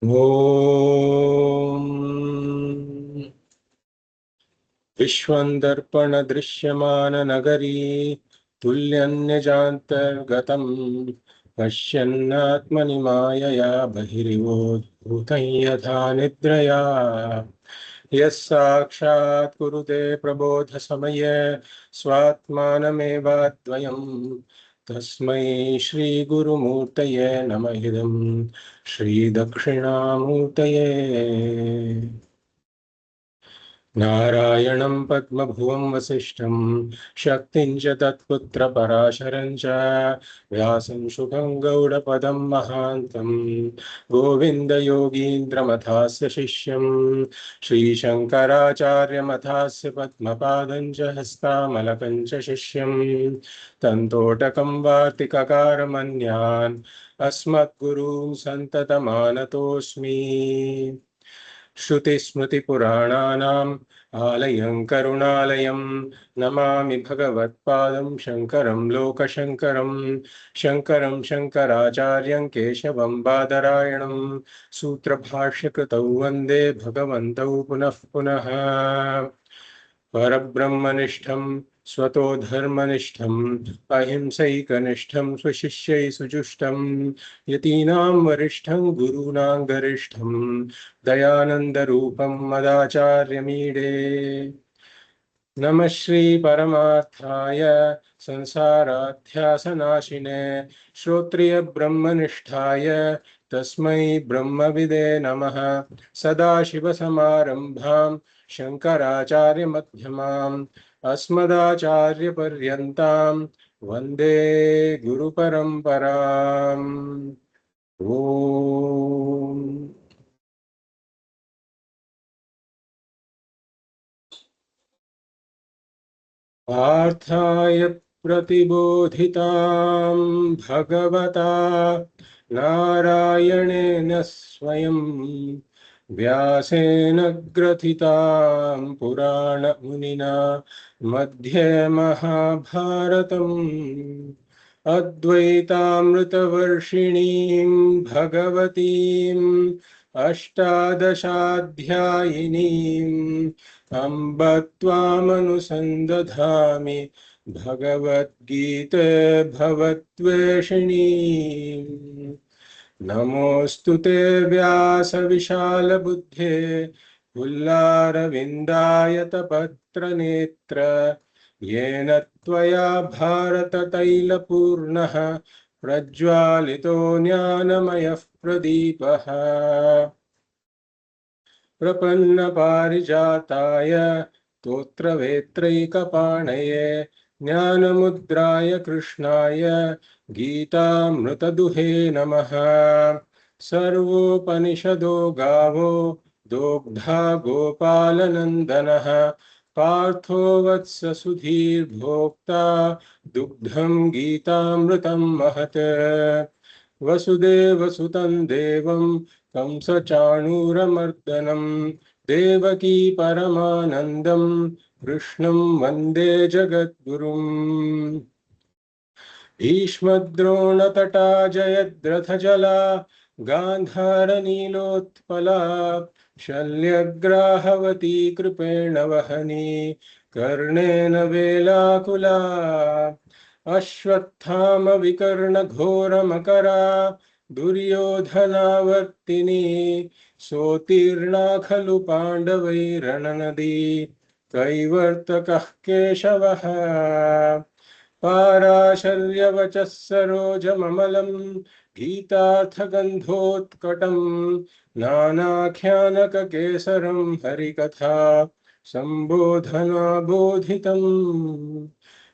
ॐ विश्वन्दर्पणदृश्यमाननगरी तुल्यन्यजान्तर्गतं पश्यन्नात्मनि मायया बहिरिवोद्भूतं यथा निद्रया यः साक्षात् कुरुते प्रबोधसमये स्वात्मानमेवाद्वयम् तस्मै श्रीगुरुमूर्तये नमः इदं श्रीदक्षिणामूर्तये। नारायणं पद्मभुवं वसिष्ठं शक्तिं च तत्पुत्रपराशरं च व्यासं शुकं गौडपदं महान्तं गोविन्दयोगीन्द्रमथास्य शिष्यं श्रीशङ्कराचार्यमथास्य पद्मपादं च हस्तामलकं च शिष्यं तन्तोटकं वार्तिककारमन्यान् अस्मद्गुरून् सन्ततमानतोऽस्मि। श्रुतिस्मृतिपुराणानाम् आलयं करुणालयं नमामि भगवत्पादं शङ्करं लोकशङ्करं शङ्करं शङ्कराचार्यं केशवं बादरायणं सूत्रभाष्यकृतौ वन्दे भगवन्तौ पुनः पुनः। परब्रह्मनिष्ठं स्वतो धर्मनिष्ठम् अहिंसैकनिष्ठं स्वशिष्यै सुजुष्टं यतीनां वरिष्ठं गुरूणां गरिष्ठं दयानन्दरूपं मदाचार्यमीडे। नमः श्री परमार्थाय संसाराध्यासनाशिने श्रोत्रिय ब्रह्मनिष्ठाय तस्मै ब्रह्मविदे नमः। सदाशिवसमारम्भां शङ्कराचार्य मध्यमाम् अस्मदाचार्यपर्यन्तां वन्दे गुरुपरम्पराम्। ॐ पार्थाय प्रतिबोधितां भगवता नारायणेन स्वयं व्यासेन ग्रथितां पुराणमुनिना मध्ये महाभारतम् अद्वैतामृतवर्षिणीं भगवतीम् अष्टादशाध्यायिनीम् अम्ब त्वामनुसन्दधामि भगवद्गीते भवद्वेषिणीम्। नमोऽस्तु ते व्यासविशालबुद्धे पुल्लारविन्दायतपत्रनेत्र येन त्वया भारततैलपूर्णः प्रज्वालितो ज्ञानमयः प्रदीपः। प्रपन्नपारिजाताय स्तोत्रवेत्रैकपाणये ज्ञानमुद्राय कृष्णाय गीतामृतदुहे नमः। सर्वोपनिषदो गावो दोग्धा गोपालनन्दनः पार्थो वत्स सुधीर्भोक्ता दुग्धं गीतामृतं महत्। वसुदेवसुतं देवं कंसचाणूरमर्दनं देवकी परमानन्दं कृष्णं वन्दे जगद्गुरुम्। भीष्मद्रोणतटा जयद्रथजला गान्धारनीलोत्पला शल्यग्राहवती कृपेण वहनी कर्णेन वेलाकुला अश्वत्थामविकर्णघोरमकरा दुर्योधनावर्तिनी सोत्तीर्णा खलु पाण्डवैरणनदी कैवर्तकः केशवः। पाराशर्यवचः सरोजममलं गीतार्थगन्धोत्कटं नानाख्यानककेसरं हरिकथा सम्बोधनाबोधितं।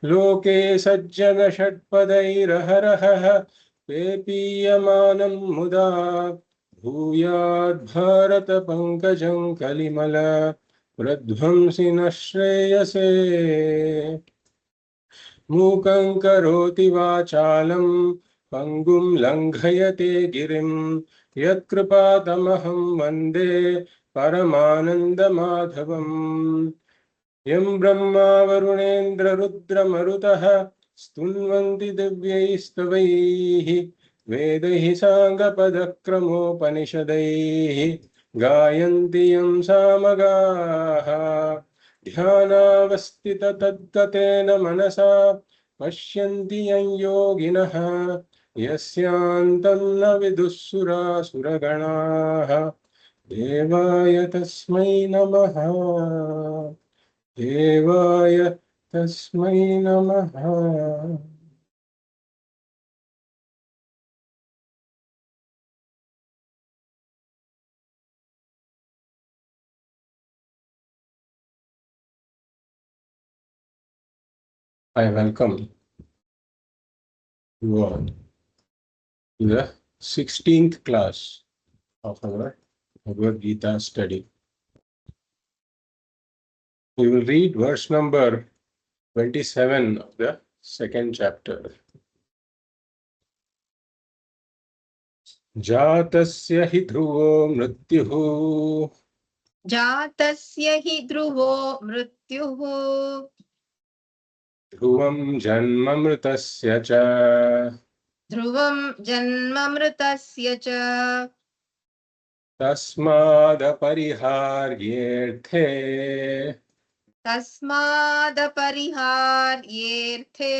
लोके सज्जन षट्पदैरहरहः पेपीयमानं मुदा भूयाद् पंकजं कलिमल प्रध्वंसि न श्रेयसे। मूकं करोति वाचालं पङ्गुं लङ्घयते गिरिं यत्कृपातमहं वन्दे परमानन्दमाधवम्। यं ब्रह्मा वरुणेन्द्ररुद्रमरुतः स्तुन्वन्ति दिव्यैस्तवैः वेदैः साङ्गपदक्रमोपनिषदैः गायन्ति यं सामगाः ध्यानावस्थिततद्गतेन मनसा पश्यन्ति यं योगिनः यस्यान्तं न विदुःसुरासुरगणाः देवाय तस्मै नमः देवाय तस्मै नमः. I welcome you all to the 16th class of our Bhagavad Gita study. We will read verse number 27 of the second chapter. Jatasya hi dhruvo mrityuh जातस्य हि ध्रुवो मृत्युः dhruvam janmamritasya cha ध्रुवं जन्ममृतस्य च tasmadapariharyerthe तस्मादपरिहार्येऽर्थे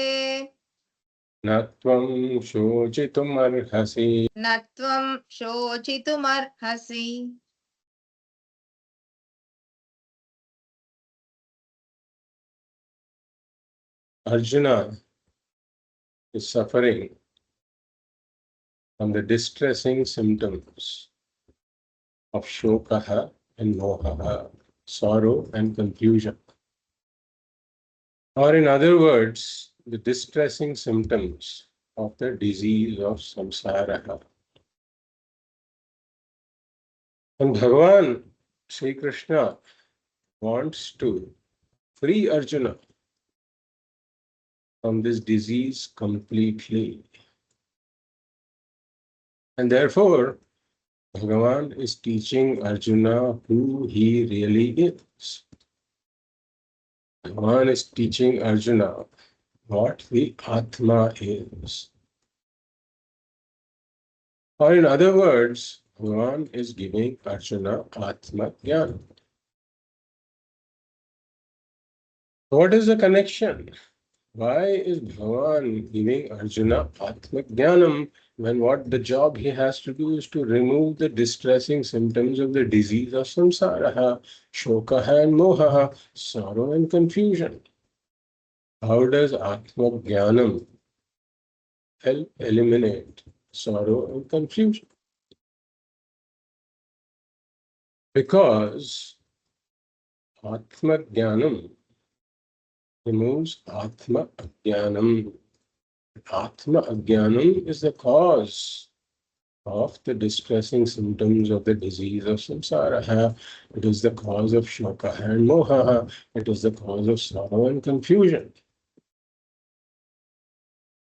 न त्वं शोचितुमर्हसि. न त्वं शोचितुमर्हसि. Arjuna is suffering from the distressing symptoms of shokaha and mohaha, sorrow and confusion. Or in other words, the distressing symptoms of the disease of samsara. And Bhagavan, Sri Krishna, wants to free Arjuna from this disease completely. And therefore, Bhagavan is teaching Arjuna who he really is. Bhagavan is teaching Arjuna what the Atma is. Or in other words, Bhagavan is giving Arjuna Atma Jnana. What is the connection? Why is Bhagavan giving Arjuna Atma Jnanam when what the job he has to do is to remove the distressing symptoms of the disease of samsara, shokaha and mohaha, sorrow and confusion? How does Atma Jnanam help eliminate sorrow and confusion? Because Atma Jnanam removes Atma Ajnanam. Atma Ajnanam is the cause of the distressing symptoms of the disease of samsara. It is the cause of shoka and moha. It is the cause of sorrow and confusion.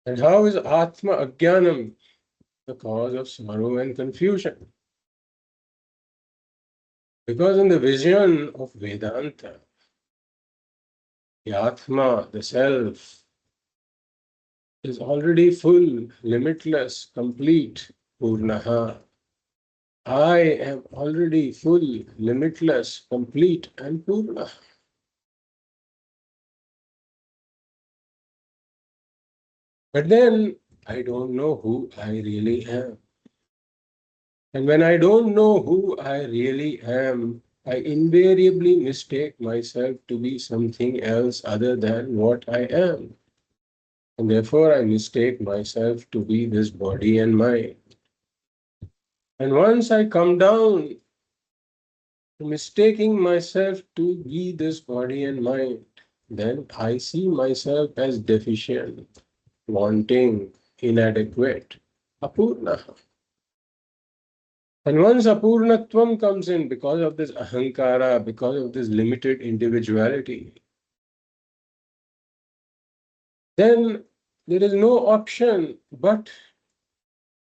And how is Atma Ajnanam the cause of sorrow and confusion? Because in the vision of Vedanta, the Atma, the Self, is already full, limitless, complete, Purnaha. I am already full, limitless, complete, and Purna. But then I don't know who I really am. And when I don't know who I really am, I invariably mistake myself to be something else other than what I am. And therefore I mistake myself to be this body and mind. And once I come down to mistaking myself to be this body and mind, then I see myself as deficient, wanting, inadequate, apurna. And once apurnatvam comes in because of this ahankara, because of this limited individuality, then there is no option but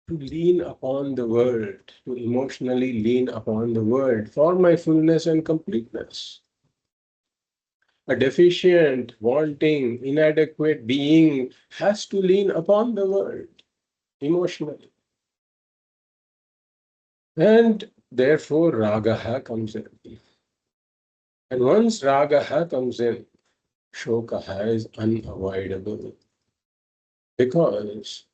to lean upon the world, to emotionally lean upon the world for my fullness and completeness. A deficient, wanting, inadequate being has to lean upon the world emotionally. And therefore ragaha comes in. And once ragaha comes in, shokaha is unavoidable. Because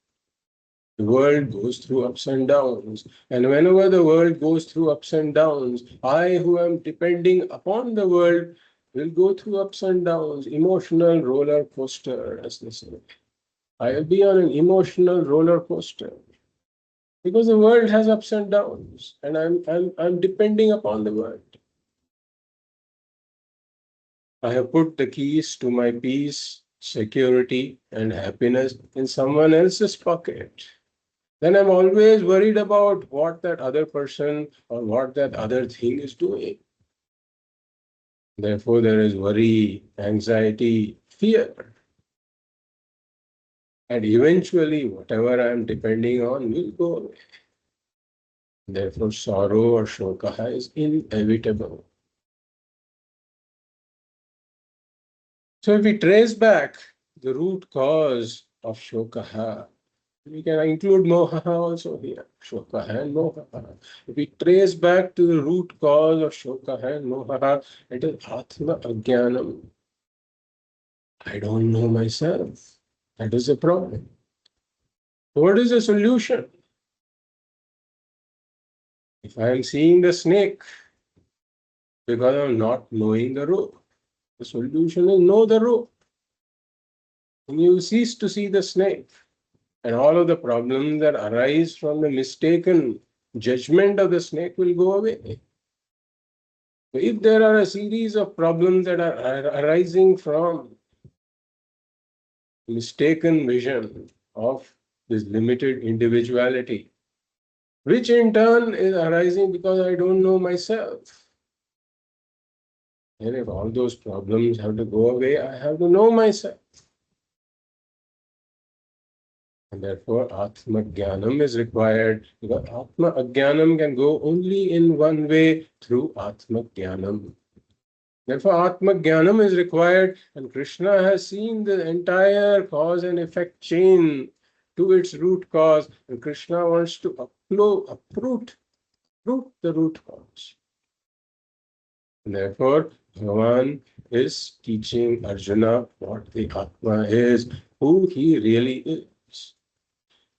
the world goes through ups and downs. And whenever the world goes through ups and downs, I, who am depending upon the world, will go through ups and downs, emotional roller coaster, as they say. I will be on an emotional roller coaster because the world has ups and downs, and I'm depending upon the world. I have put the keys to my peace, security, and happiness in someone else's pocket. Then I'm always worried about what that other person or what that other thing is doing. Therefore, there is worry, anxiety, fear. And eventually, whatever I'm depending on will go away. Therefore, sorrow or shokaha is inevitable. So, if we trace back the root cause of shokaha, we can include moha also here, shokaha and moha. If we trace back to the root cause of shokaha and moha, it is Atma Ajnanam. I don't know myself. That is the problem. What is the solution? If I am seeing the snake because I'm not knowing the rope, the solution is know the rope. And you cease to see the snake. And all of the problems that arise from the mistaken judgment of the snake will go away. So if there are a series of problems that are arising from mistaken vision of this limited individuality, which in turn is arising because I don't know myself. And if all those problems have to go away, I have to know myself. And therefore, Atma Jnanam is required because Atma Ajnanam can go only in one way through Atma Jnanam. Therefore, Atma Jnanam is required, and Krishna has seen the entire cause and effect chain to its root cause, and Krishna wants to uproot the root cause. And therefore, Bhagavan is teaching Arjuna what the Atma is, who he really is.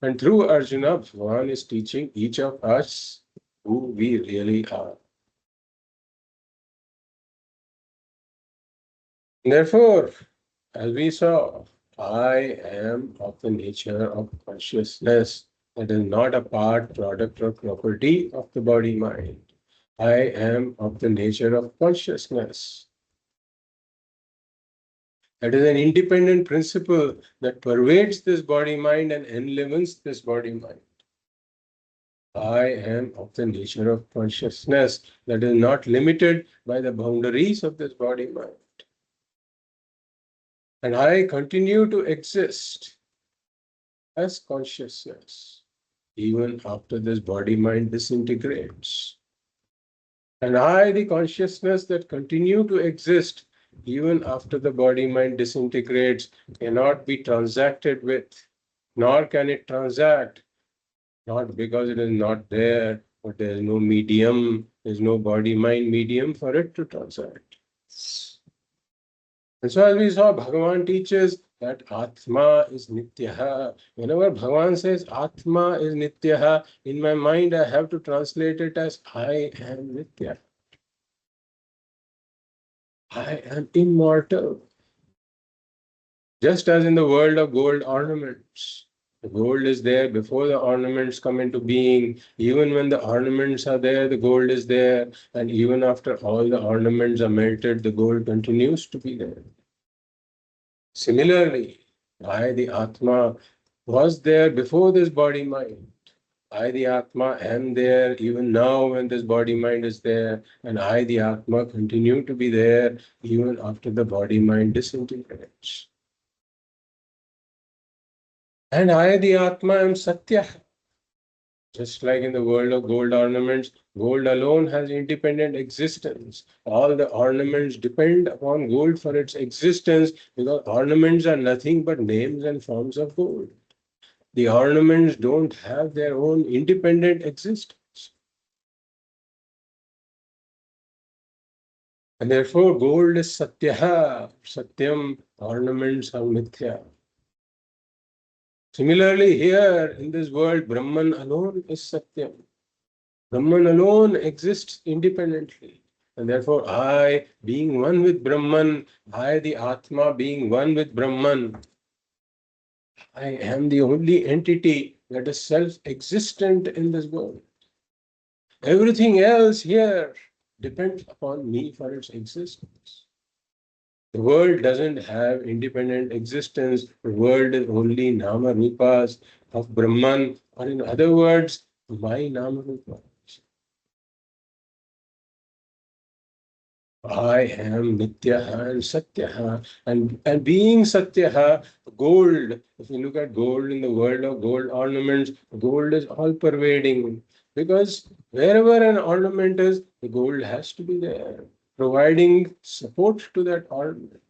And through Arjuna, Bhagavan is teaching each of us who we really are. Therefore, as we saw, I am of the nature of consciousness that is not a part, product, or property of the body mind. I am of the nature of consciousness. That is an independent principle that pervades this body mind and enlivens this body mind. I am of the nature of consciousness that is not limited by the boundaries of this body mind. And I continue to exist as consciousness even after this body mind disintegrates. And I, the consciousness that continue to exist even after the body mind disintegrates, cannot be transacted with, nor can it transact, not because it is not there, but there is no medium, there is no body mind medium for it to transact. And so as we saw, Bhagavan teaches that Atma is Nityaha. Whenever Bhagavan says Atma is Nityaha, in my mind I have to translate it as I am Nitya. I am immortal. Just as in the world of gold ornaments. The gold is there before the ornaments come into being. Even when the ornaments are there, the gold is there. And even after all the ornaments are melted, the gold continues to be there. Similarly, I, the Atma, was there before this body mind. I, the Atma, am there even now when this body mind is there. And I, the Atma, continue to be there even after the body mind disintegrates. And I, the Atma, am Satya. Just like in the world of gold ornaments, gold alone has independent existence. All the ornaments depend upon gold for its existence because ornaments are nothing but names and forms of gold. The ornaments don't have their own independent existence. And therefore, gold is satya, satyam, ornaments are mithya. Similarly, here in this world, Brahman alone is satyam. Brahman alone exists independently. And therefore, I, being one with Brahman, I, the Atma, being one with Brahman, I am the only entity that is self-existent in this world. Everything else here depends upon me for its existence. The world doesn't have independent existence. The world is only Nama Rupas of Brahman, or in other words, my Nama Rupa. I am Nityaha and Satyaha. And being Satyaha, gold, if you look at gold in the world of gold ornaments, gold is all pervading. Because wherever an ornament is, the gold has to be there, providing support to that ornament.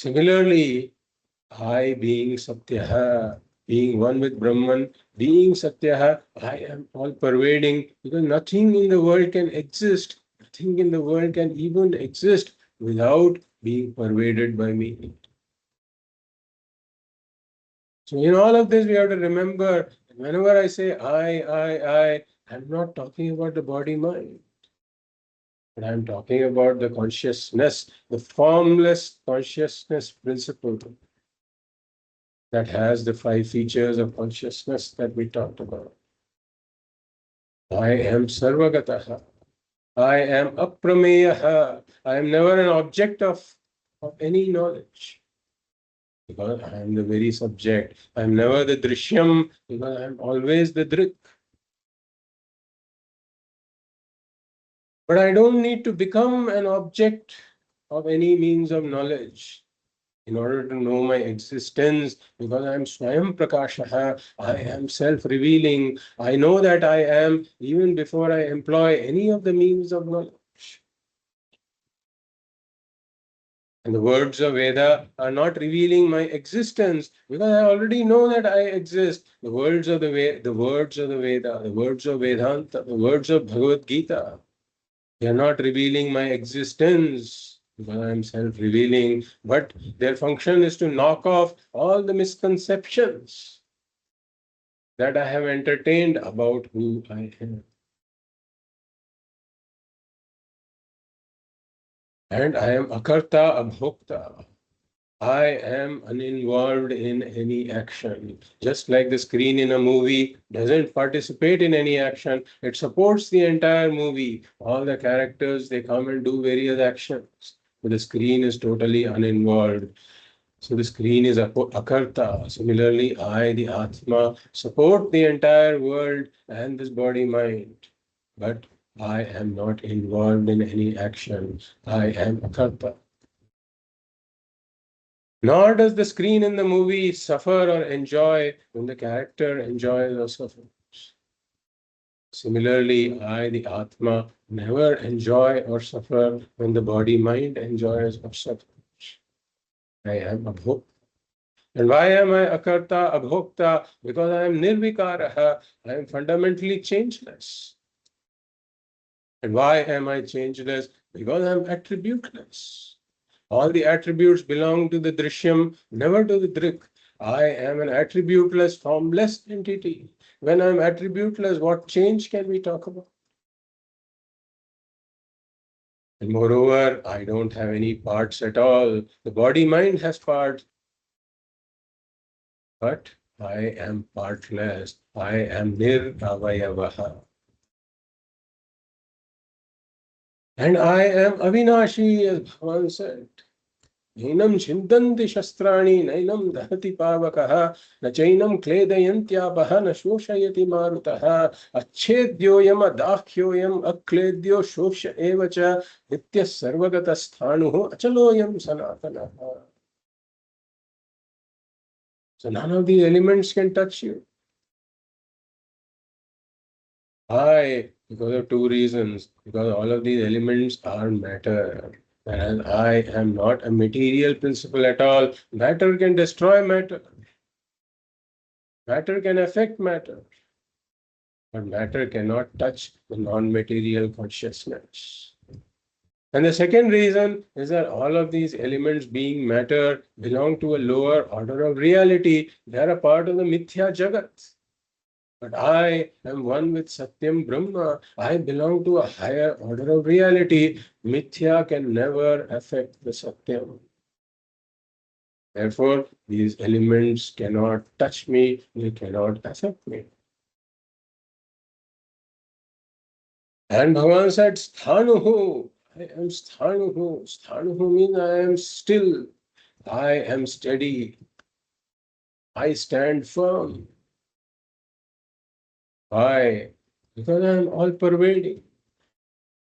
Similarly, I being Satyaha, being one with Brahman, being Satyaha, I am all pervading because nothing in the world can exist, nothing in the world can even exist without being pervaded by me. So in all of this, we have to remember, whenever I say I'm not talking about the body mind, but I'm talking about the consciousness, the formless consciousness principle that has the 5 features of consciousness that we talked about. I am Sarvagataha. I am Aprameyaha. I am never an object of any knowledge because I am the very subject. I am never the Drishyam because I am always the Drik. But I don't need to become an object of any means of knowledge in order to know my existence, because I am Swayam Prakashaha, I am self-revealing. I know that I am even before I employ any of the means of knowledge. And the words of Veda are not revealing my existence because I already know that I exist. The words of the Veda, the words of Vedanta, the words of Bhagavad Gita, they are not revealing my existence because I am self-revealing, but their function is to knock off all the misconceptions that I have entertained about who I am. And I am Akarta Abhokta. I am uninvolved in any action. Just like the screen in a movie doesn't participate in any action, it supports the entire movie. All the characters, they come and do various actions. But the screen is totally uninvolved. So the screen is akarta. Similarly, I, the Atma, support the entire world and this body mind. But I am not involved in any action. I am akarta. Nor does the screen in the movie suffer or enjoy when the character enjoys or suffers. Similarly, I, the Atma, never enjoy or suffer when the body mind enjoys or suffers. I am abhokta. And why am I akarta, abhokta? Because I am nirvikaraha. I am fundamentally changeless. And why am I changeless? Because I am attributeless. All the attributes belong to the drishyam, never to the drik. I am an attributeless, formless entity. When I am attributeless, what change can we talk about? And moreover, I don't have any parts at all. The body mind has parts, but I am partless. I am niravayavaha. And I am Avinashi, as Bhagavan said. Nainam chintanti shastrani, nainam dahati pavakaha, na chainam kledayantyabha, na shoshayati marutaha, achedyoyam adakyoyam akledyo shosha evacha, nitya sarvagata sthanuho achaloyam sanatanaha. So none of these elements can touch you. Why? Because of 2 reasons. Because all of these elements are matter. And I am not a material principle at all. Matter can destroy matter. Matter can affect matter. But matter cannot touch the non-material consciousness. And the second reason is that all of these elements, being matter, belong to a lower order of reality. They are a part of the Mithya Jagat. But I am one with Satyam Brahma. I belong to a higher order of reality. Mithya can never affect the Satyam. Therefore, these elements cannot touch me, they cannot affect me. And Bhagavan said, Sthanuhu. I am Sthanuhu. Sthanuhu means I am still. I am steady. I stand firm. Why? Because I am all pervading.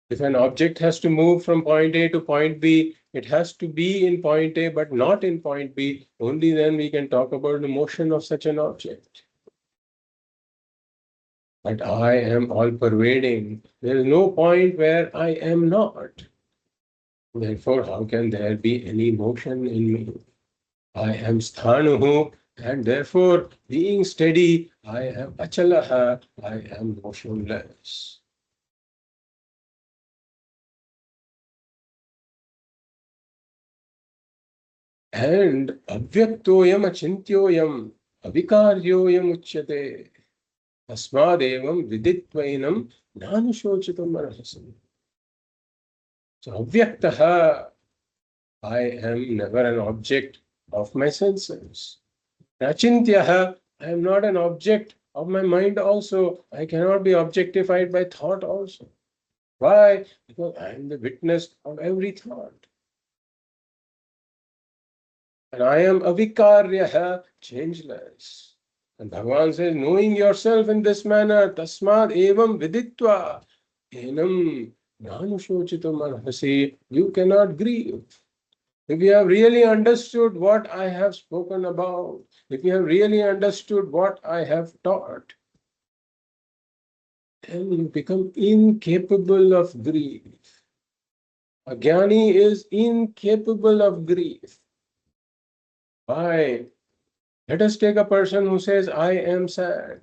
If an object has to move from point A to point B, it has to be in point A but not in point B. Only then we can talk about the motion of such an object. But I am all pervading. There is no point where I am not. Therefore, how can there be any motion in me? I am sthanuhu, and therefore, being steady, I am achalaha, I am motionless. And avyaktoyam achintyoyam avikaryoyam uchyate tasmadevam viditvainam nanushochitam arhasam. So avyaktaha, I am never an object of my senses. Achintyaha, I am not an object of my mind also. I cannot be objectified by thought also. Why? Because I am the witness of every thought. And I am avikaryaha, changeless. And Bhagavan says, knowing yourself in this manner, tasmad evam viditva, enam nanushochitam arhasi, you cannot grieve. If you have really understood what I have spoken about, if you have really understood what I have taught, then you become incapable of grief. A jnani is incapable of grief. Why? Let us take a person who says, I am sad.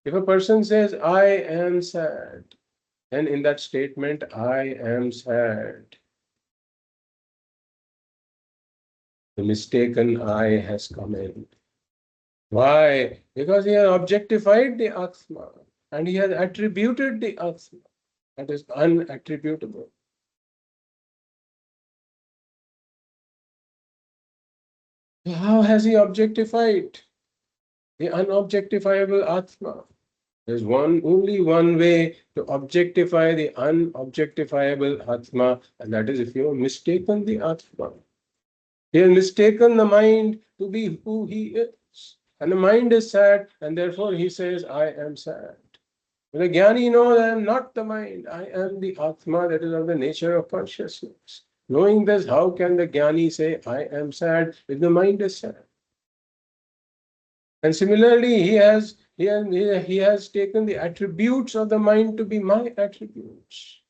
If a person says, I am sad, then in that statement, I am sad, the mistaken I has come in. Why? Because he has objectified the Atma and he has attributed the Atma that is unattributable. How has he objectified the unobjectifiable Atma? There's only one way to objectify the unobjectifiable Atma, and that is if you have mistaken the Atma. He has mistaken the mind to be who he is. And the mind is sad, and therefore he says, I am sad. But the Jnani knows I am not the mind, I am the Atma that is of the nature of consciousness. Knowing this, how can the Jnani say, I am sad, if the mind is sad? And similarly, he has taken the attributes of the mind to be my attributes.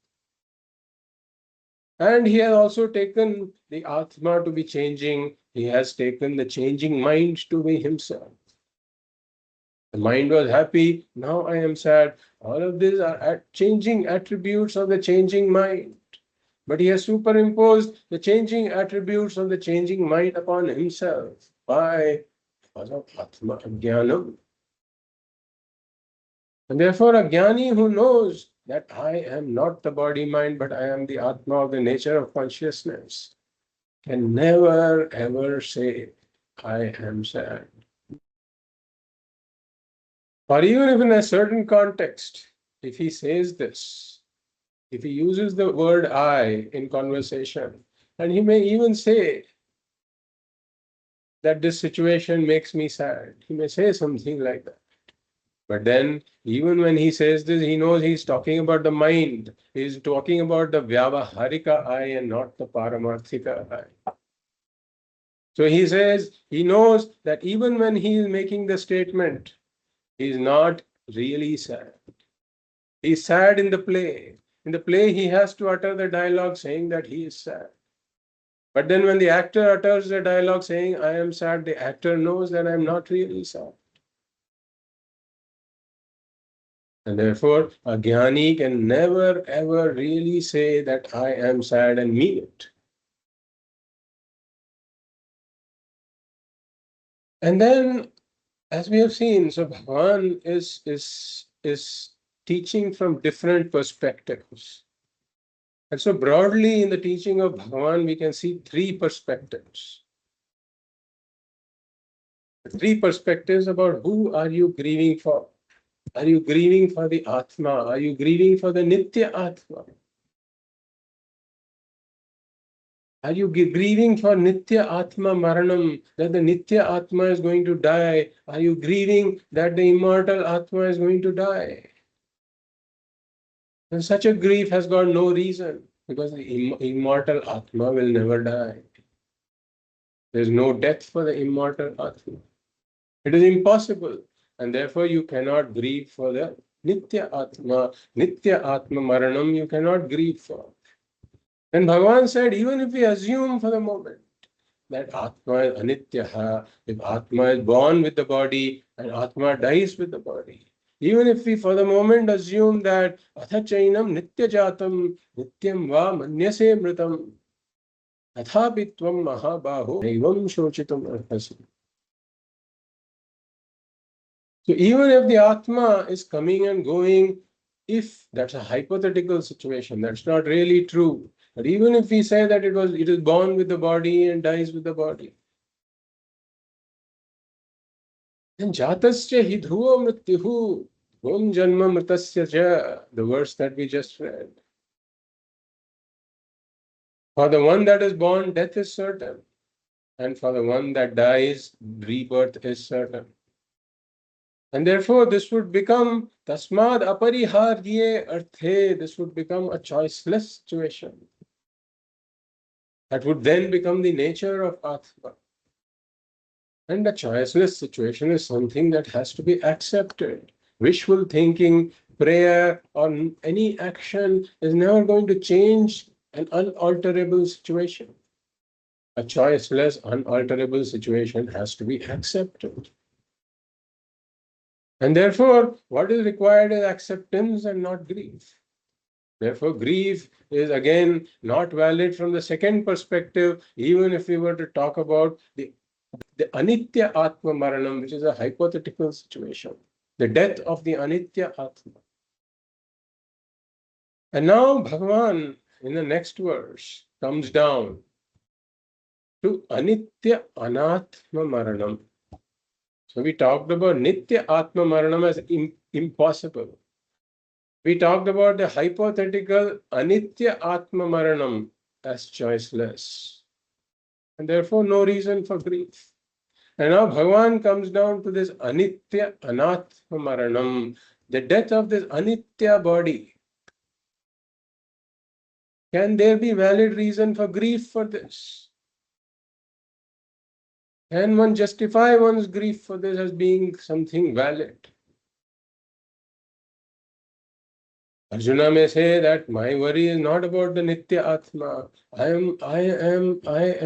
And he has also taken the Atma to be changing. He has taken the changing mind to be himself. The mind was happy, now I am sad. All of these are changing attributes of the changing mind. But he has superimposed the changing attributes of the changing mind upon himself. Why? Because of Atma Jnanam. And therefore, a Jnani who knows that I am not the body-mind, but I am the Atma of the nature of consciousness, can never ever say, I am sad. Or even if in a certain context, if he says this, if he uses the word I in conversation, and he may even say that this situation makes me sad, he may say something like that. But then, even when he says this, he knows he's talking about the mind. He's talking about the Vyavaharika I and not the Paramarthika I. So he says, he knows that even when he is making the statement, he's not really sad. He's sad in the play. In the play, he has to utter the dialogue saying that he is sad. But then when the actor utters the dialogue saying, I am sad, the actor knows that I'm not really sad. And therefore, a jnani can never ever really say that I am sad and mean it. And then, as we have seen, so Bhagavan is teaching from different perspectives. And so broadly in the teaching of Bhagavan, we can see three perspectives. Three perspectives about who are you grieving for. Are you grieving for the Atma? Are you grieving for the Nitya Atma? Are you grieving for Nitya Atma Maranam, that the Nitya Atma is going to die? Are you grieving that the immortal Atma is going to die? And such a grief has got no reason, because the immortal Atma will never die. There is no death for the immortal Atma. It is impossible. And therefore you cannot grieve for the Nitya Atma. Nitya Atma Maranam you cannot grieve for. And Bhagavan said, even if we assume for the moment that Atma is Anityaha, if Atma is born with the body and Atma dies with the body, even if we for the moment assume that Athachainam Nitya Jatam Nityam Va Manyase Mritam Athapitvam Mahabaho Naivam Shochitam Arhasi. So even if the Atma is coming and going, if that's a hypothetical situation, that's not really true. But even if we say that it is born with the body and dies with the body, then jatasya hi dhruva mrityuhu om janma mritasya ja, the verse that we just read. For the one that is born, death is certain. And for the one that dies, rebirth is certain. And therefore, this would become tasmad apariharye arthe, this would become a choiceless situation. That would then become the nature of Atma. And a choiceless situation is something that has to be accepted. Wishful thinking, prayer, or any action is never going to change an unalterable situation. A choiceless, unalterable situation has to be accepted. And therefore, what is required is acceptance and not grief. Therefore, grief is again not valid from the second perspective, even if we were to talk about the Anitya Atma Maranam, which is a hypothetical situation, the death of the Anitya Atma. And now Bhagavan, in the next verse, comes down to Anitya Anatma Maranam. So we talked about Nitya Atma Maranam as impossible. We talked about the hypothetical Anitya Atma Maranam as choiceless. And therefore no reason for grief. And now Bhagavan comes down to this Anitya Anatma Maranam, the death of this Anitya body. Can there be valid reason for grief for this? Can one justify one's grief for this as being something valid? Arjuna may say that my worry is not about the Nitya Atma. I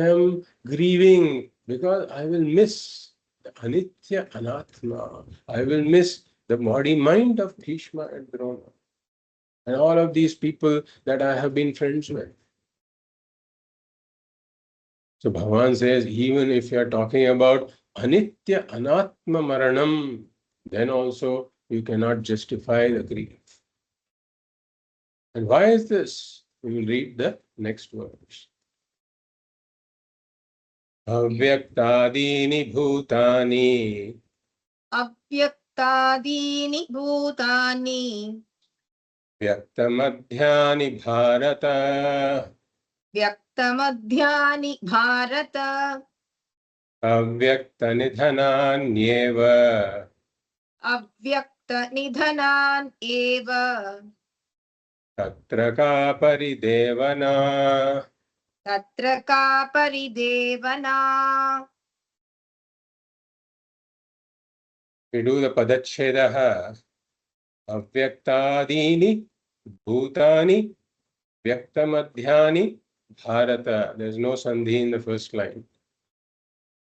am grieving because I will miss the Anitya Anatma. I will miss the body mind of Bhishma and Drona and all of these people that I have been friends with. So Bhagavan says, even if you are talking about Anitya Anatma Maranam, then also you cannot justify the grief. And why is this? We will read the next verse. Avyaktadini bhutani अव्यक्तादीनि भूतानि vyaktamadhyani bharata व्यक्तमध्यानि Bharat avyaktanidhananyeva अव्यक्तनिधनान् एव tatra ka paridevana. तत्र का परिदेवना. We do the padachhedaha. Avyaktadini bhutani vyaktamadhyani bharata. There is no sandhi in the first line.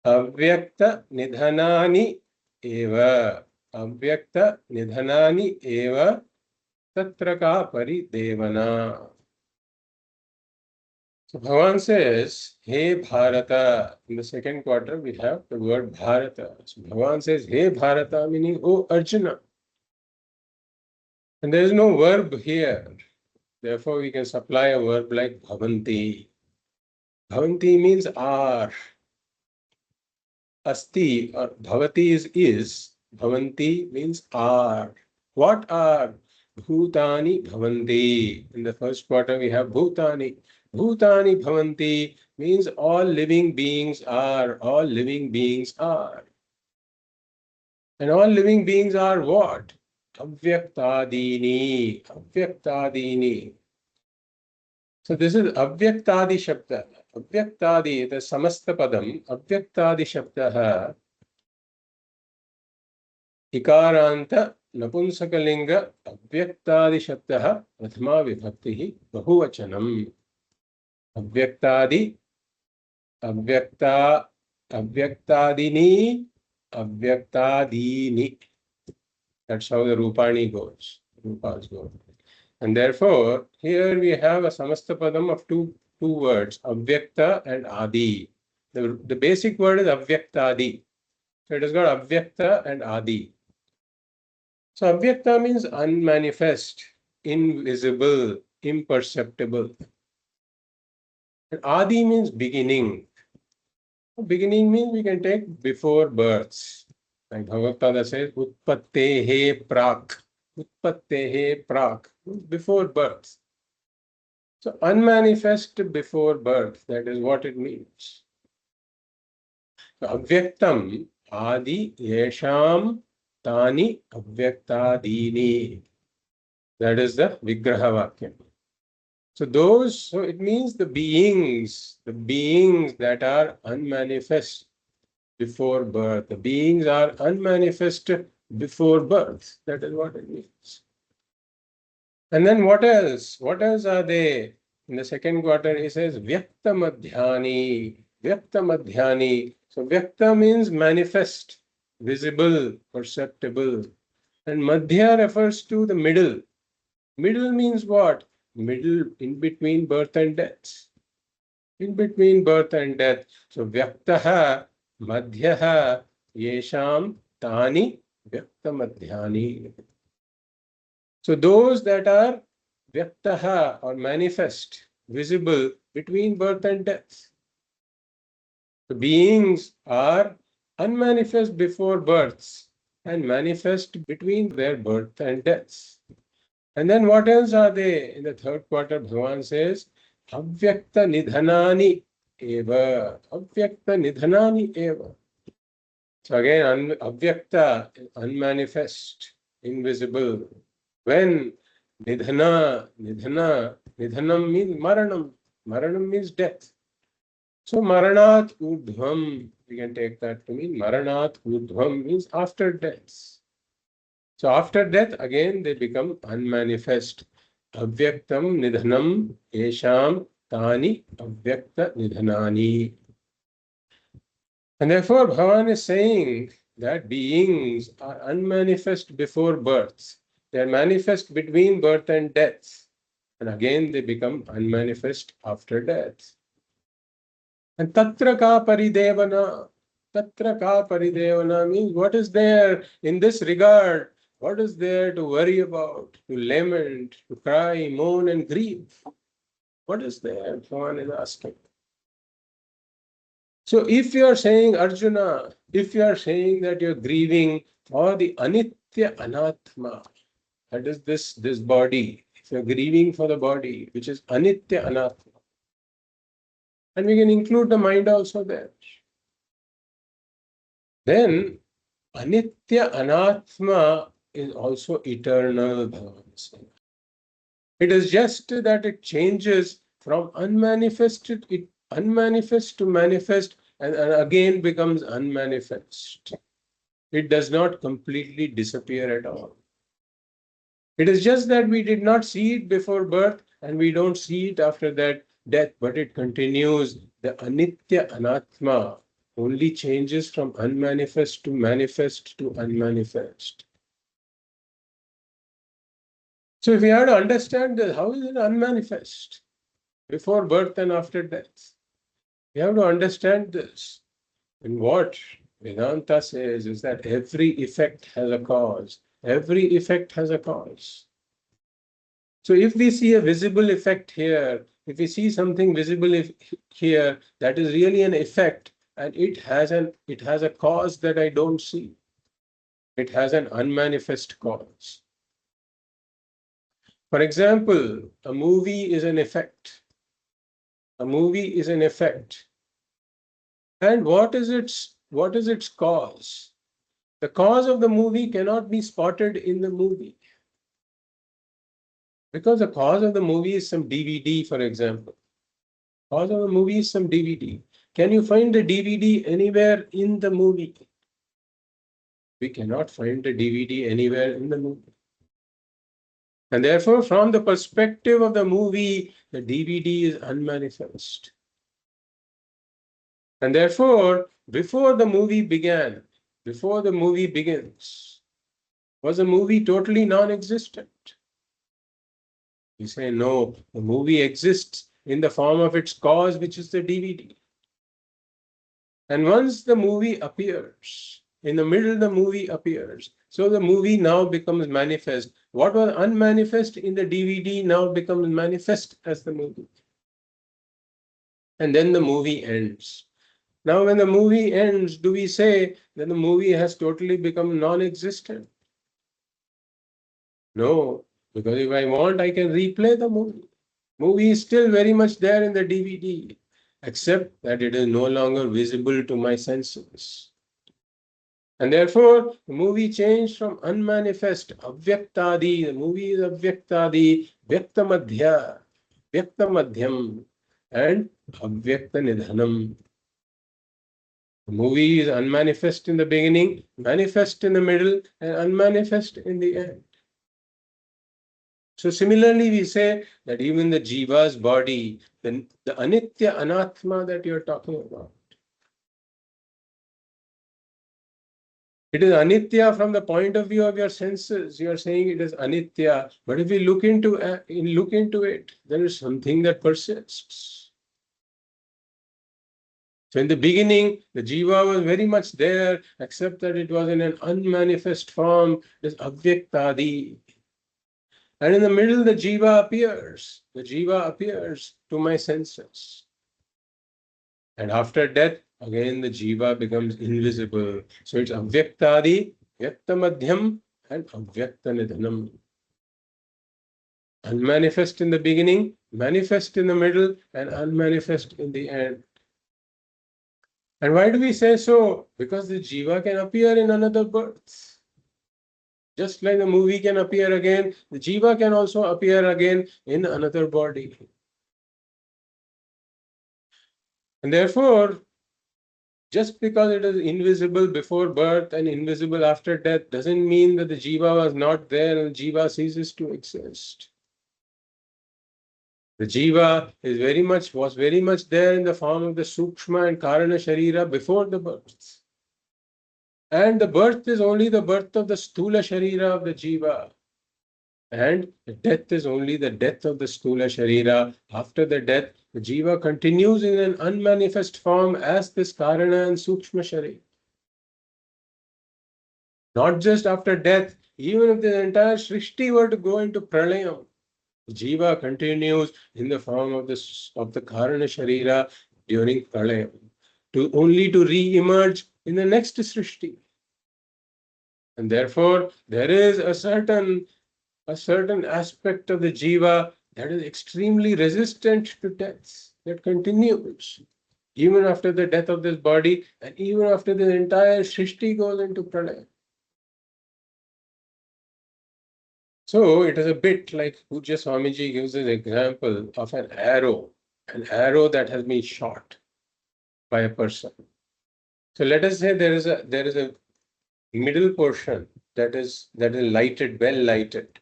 Avyakta nidhanani eva. avyakta nidhanani eva tatra ka paridevana. So Bhagavan says, Hey Bharata. In the second quarter, we have the word Bharata. So Bhagavan says, Hey Bharata, meaning, Oh Arjuna. And there is no verb here. Therefore, we can supply a verb like Bhavanti. Bhavanti means are. Asti or Bhavati is. Bhavanti means are. What are? Bhutani Bhavanti. In the first quarter, we have Bhutani. Bhutani Bhavanti means all living beings are. All living beings are. And all living beings are what? Avyaktadini. Avyaktadini. So this is Avyaktadi Shabda. Avyaktadi, the Samasta Padam, Avyaktadi Shabda, Ikaranta Napunsakalinga Avyaktadi Shabda, Prathama Vibhakti, Bahuvachanam. Avyaktadi, Avyakta, Avyaktadini, Avyaktadini. That's how the Rupani goes. Rupas go. And therefore, here we have a Samastapadam of two words, Avyakta and Adi. The basic word is Avyaktadi. So it has got Avyakta and Adi. So Avyakta means unmanifest, invisible, imperceptible. And Adi means beginning. Beginning means we can take before births. Like Bhagavad says, Utpattehe prak. Utpattehe prak. Before birth. So unmanifest before birth, that is what it means. So avyaktam adi yesham tani avyaktadini. That is the Vigraha Vakyam. So it means the beings that are unmanifest before birth. The beings are unmanifest before birth. That is what it means. And then what else? What else are they? In the second quarter, he says, Vyakta Madhyani. Vyakta Madhyani. So Vyakta means manifest, visible, perceptible. And Madhya refers to the middle. Middle means what? Middle in between birth and death. In between birth and death. So Vyaktaha, Madhyaha, Yesham, Tani, Vyakta Madhyani. So those that are vyaktaha or manifest, visible between birth and death. The beings are unmanifest before births and manifest between their birth and deaths. And then what else are they? In the third quarter, Bhagavan says, Avyakta Nidhanani Eva. Avyakta Nidhanani Eva. So again, Avyakta, unmanifest, invisible. When Nidhanam means Maranam means death. So Maranat Urdhvam, we can take that to mean Maranat Urdhvam means after death. So after death, again they become unmanifest. Avyaktam Nidhanam Esham Tani Avyakta Nidhanani. And therefore, Bhagavan is saying that beings are unmanifest before birth. They are manifest between birth and death. And again, they become unmanifest after death. And Tatra ka paridevana. Tatra ka paridevana means what is there in this regard? What is there to worry about, to lament, to cry, moan, and grieve? What is there? Bhagavan is asking. So if you are saying, Arjuna, if you are saying that you're grieving for the anitya anatma, that is this body, if you're grieving for the body, which is anitya anatma, and we can include the mind also there, then anitya anatma is also eternal, Bhagavan is saying. It is just that it changes from unmanifest to manifest and again becomes unmanifest. It does not completely disappear at all. It is just that we did not see it before birth and we don't see it after that death, but it continues. The anitya anatma only changes from unmanifest to manifest to unmanifest. So if we have to understand this, how is it unmanifest? Before birth and after death. We have to understand this. And what Vedanta says is that every effect has a cause. Every effect has a cause. So if we see a visible effect here, if we see something visible here, that is really an effect, and it has a cause that I don't see. It has an unmanifest cause. For example, a movie is an effect. A movie is an effect. And what is its cause? The cause of the movie cannot be spotted in the movie. Because the cause of the movie is some DVD, for example. Cause of the movie is some DVD. Can you find the DVD anywhere in the movie? We cannot find the DVD anywhere in the movie. And therefore, from the perspective of the movie, the DVD is unmanifest. And therefore, before the movie begins, was the movie totally non-existent? You say, no, the movie exists in the form of its cause, which is the DVD. And once the movie appears, in the middle the movie appears, so the movie now becomes manifest. What was unmanifest in the DVD now becomes manifest as the movie. And then the movie ends. Now when the movie ends, do we say that the movie has totally become non-existent? No, because if I want, I can replay the movie. Movie is still very much there in the DVD, except that it is no longer visible to my senses. And therefore, the movie changed from unmanifest, avyaktadi, the movie is avyaktadi, vyaktamadhya, vyaktamadhyam, and avyaktanidhanam. The movie is unmanifest in the beginning, manifest in the middle, and unmanifest in the end. So similarly, we say that even the Jiva's body, the anitya anatma that you're talking about, it is anitya from the point of view of your senses. You are saying it is anitya, but if you look into it, there is something that persists. So in the beginning, the Jiva was very much there, except that it was in an unmanifest form, this avyaktadi. And in the middle, the Jiva appears. The Jiva appears to my senses. And after death, again the Jiva becomes invisible. So it's avyaktadi, vyaktamadhyam, and avyaktanidhanam. Unmanifest in the beginning, manifest in the middle, and unmanifest in the end. And why do we say so? Because the Jiva can appear in another birth. Just like the movie can appear again, the Jiva can also appear again in another body. And therefore, just because it is invisible before birth and invisible after death doesn't mean that the Jiva was not there and the Jiva ceases to exist. The Jiva was very much there in the form of the Sukshma and Karana Sharira before the birth. And the birth is only the birth of the Stula Sharira of the Jiva. And the death is only the death of the Stula Sharira. After the death, the Jiva continues in an unmanifest form as this Karana and Sukshma Sharira. Not just after death, even if the entire Srishti were to go into Pralayam, the Jiva continues in the form of the Karana Sharira during Pralayam, only to re-emerge in the next Srishti. And therefore, there is a certain aspect of the Jiva that is extremely resistant to death, that continues even after the death of this body and even after the entire Srishti goes into Pralayam. So it is a bit like Pujya Swamiji gives an example of an arrow that has been shot by a person. So let us say there is a middle portion that is lighted, well lighted,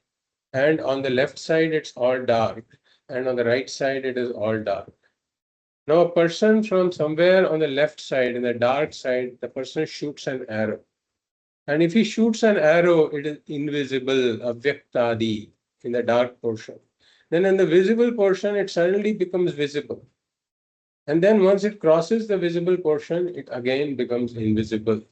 and on the left side it's all dark, and on the right side it is all dark. Now a person from somewhere on the left side, in the dark side, the person shoots an arrow. And if he shoots an arrow, it is invisible, avyaktadi, in the dark portion. Then in the visible portion, it suddenly becomes visible. And then once it crosses the visible portion, it again becomes invisible.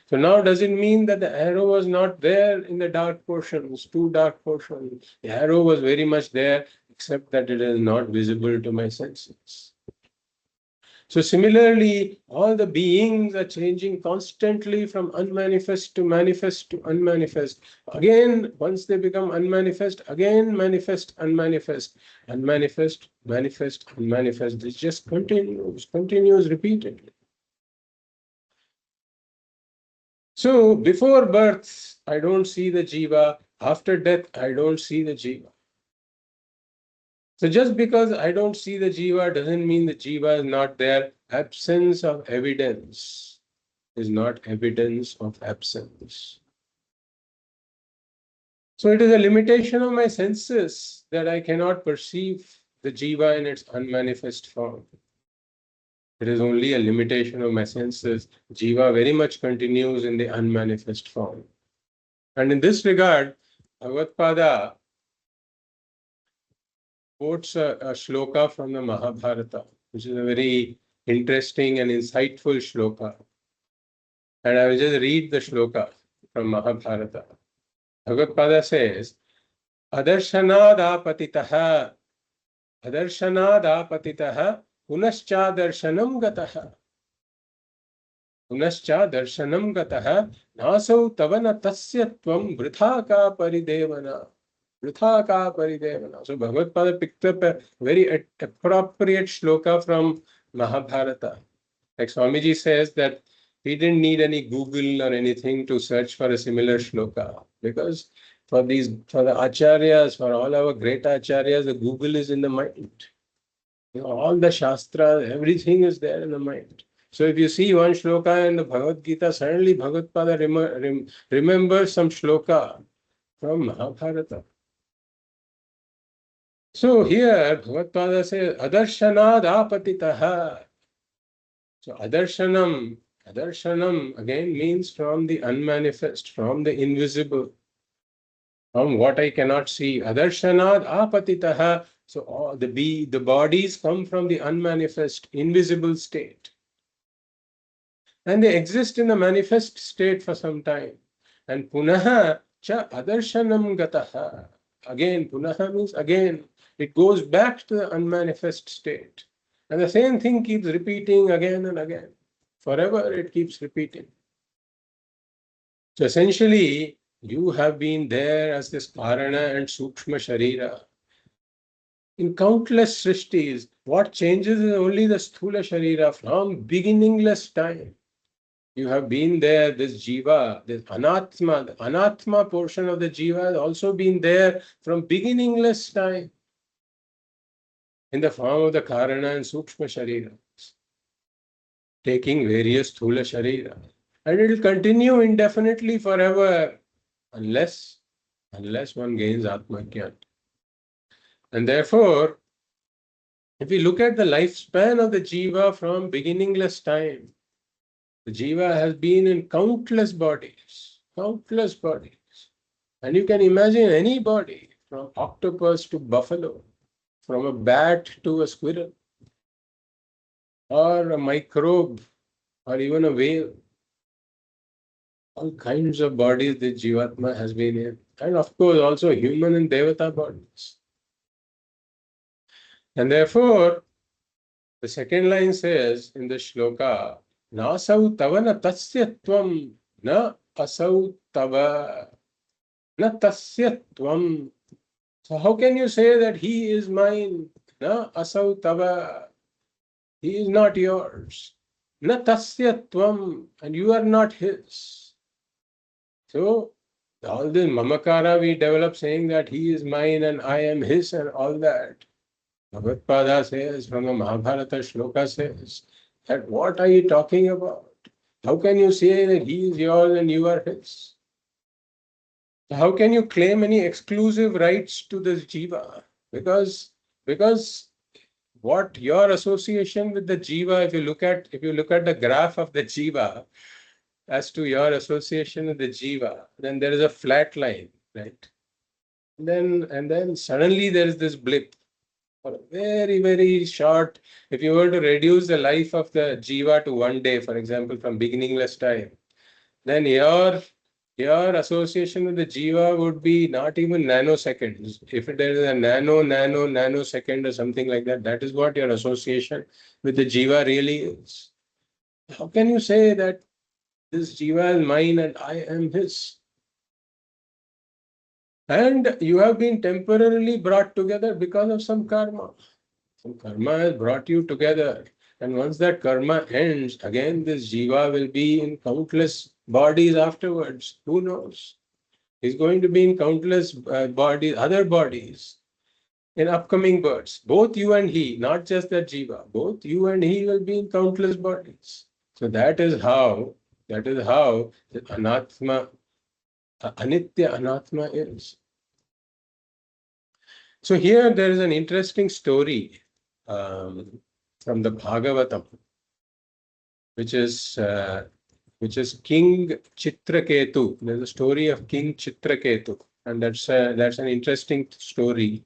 So now does it mean that the arrow was not there in the dark portions, two dark portions? The arrow was very much there, except that it is not visible to my senses. So similarly, all the beings are changing constantly from unmanifest to manifest to unmanifest. Again, once they become unmanifest, again manifest, unmanifest, unmanifest, manifest, unmanifest. This just continues repeatedly. So before birth, I don't see the Jiva. After death, I don't see the Jiva. So just because I don't see the Jiva doesn't mean the Jiva is not there. Absence of evidence is not evidence of absence. So it is a limitation of my senses that I cannot perceive the Jiva in its unmanifest form. It is only a limitation of my senses. Jiva very much continues in the unmanifest form. And in this regard, Bhagavad quotes a shloka from the Mahabharata, which is a very interesting and insightful shloka. And I will just read the shloka from Mahabharata. Bhagavad says, Adarshanadatpatitaha punascha gataha nasau tavana tasya tvam vritha ka paridevana. So Bhagavad picked up a very appropriate shloka from Mahabharata. Like Swamiji says that he didn't need any Google or anything to search for a similar shloka, because for the acharyas, for all our great acharyas, the Google is in the mind. All the shastras, everything is there in the mind. So if you see one shloka in the Bhagavad Gita, suddenly Bhagavad remembers some shloka from Mahabharata. So here Bhagavad says, Adarshanaad apatitaha. So Adarshanam again means from the unmanifest, from the invisible, from what I cannot see. Adarshanaad apatitaha. So all the bodies come from the unmanifest, invisible state. And they exist in the manifest state for some time. And punaha cha adarshanam gataha. Again, punaha means again. It goes back to the unmanifest state. And the same thing keeps repeating again and again. Forever it keeps repeating. So essentially, you have been there as this Karana and Sukshma Sharira. In countless srishtis, what changes is only the Sthula Sharira from beginningless time. You have been there, this Jiva, this Anatma, the Anatma portion of the Jiva has also been there from beginningless time in the form of the Karana and Sukshma Shariras, taking various Sthula Shariras. And it will continue indefinitely forever unless one gains Atma Jnana. And therefore, if we look at the lifespan of the Jiva from beginningless time, the Jiva has been in countless bodies. And you can imagine any body, from octopus to buffalo, from a bat to a squirrel, or a microbe, or even a whale. All kinds of bodies the Jivatma has been in. And of course also human and Devata bodies. And therefore, the second line says in the shloka, Nasau tavana tasya tvam na asau tava na tasya tvam. So how can you say that he is mine? Na asau tava. He is not yours. Na tasya tvam. And you are not his. So all this mamakara we develop saying that he is mine and I am his and all that. Bhagavad says from the Mahabharata shloka says that what are you talking about? How can you say that he is yours and you are his? How can you claim any exclusive rights to this jiva? Because what your association with the Jiva, if you look at the graph of the Jiva as to your association with the Jiva, then there is a flat line, right? And then suddenly there is this blip for a very, very short. If you were to reduce the life of the Jiva to 1 day, for example, from beginningless time, then your association with the Jiva would be not even nanoseconds. If there is a nanosecond or something like that, that is what your association with the Jiva really is. How can you say that this Jiva is mine and I am his? And you have been temporarily brought together because of some karma. Some karma has brought you together. And once that karma ends, again this Jiva will be in countless bodies afterwards. Who knows? He's going to be in countless bodies, other bodies, in upcoming births. Both you and he, not just that Jiva, both you and he will be in countless bodies. So that is how the anatma, anitya anatma is. So here there is an interesting story from the Bhagavatam, which is King Chitraketu. There's a story of King Chitraketu, and that's an interesting story.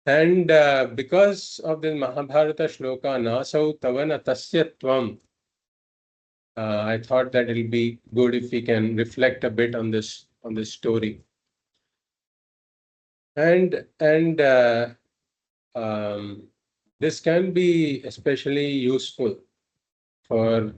And because of the Mahabharata shloka, Nasau Tavana Tasya Tvam, I thought that it'll be good if we can reflect a bit on this story. And this can be especially useful for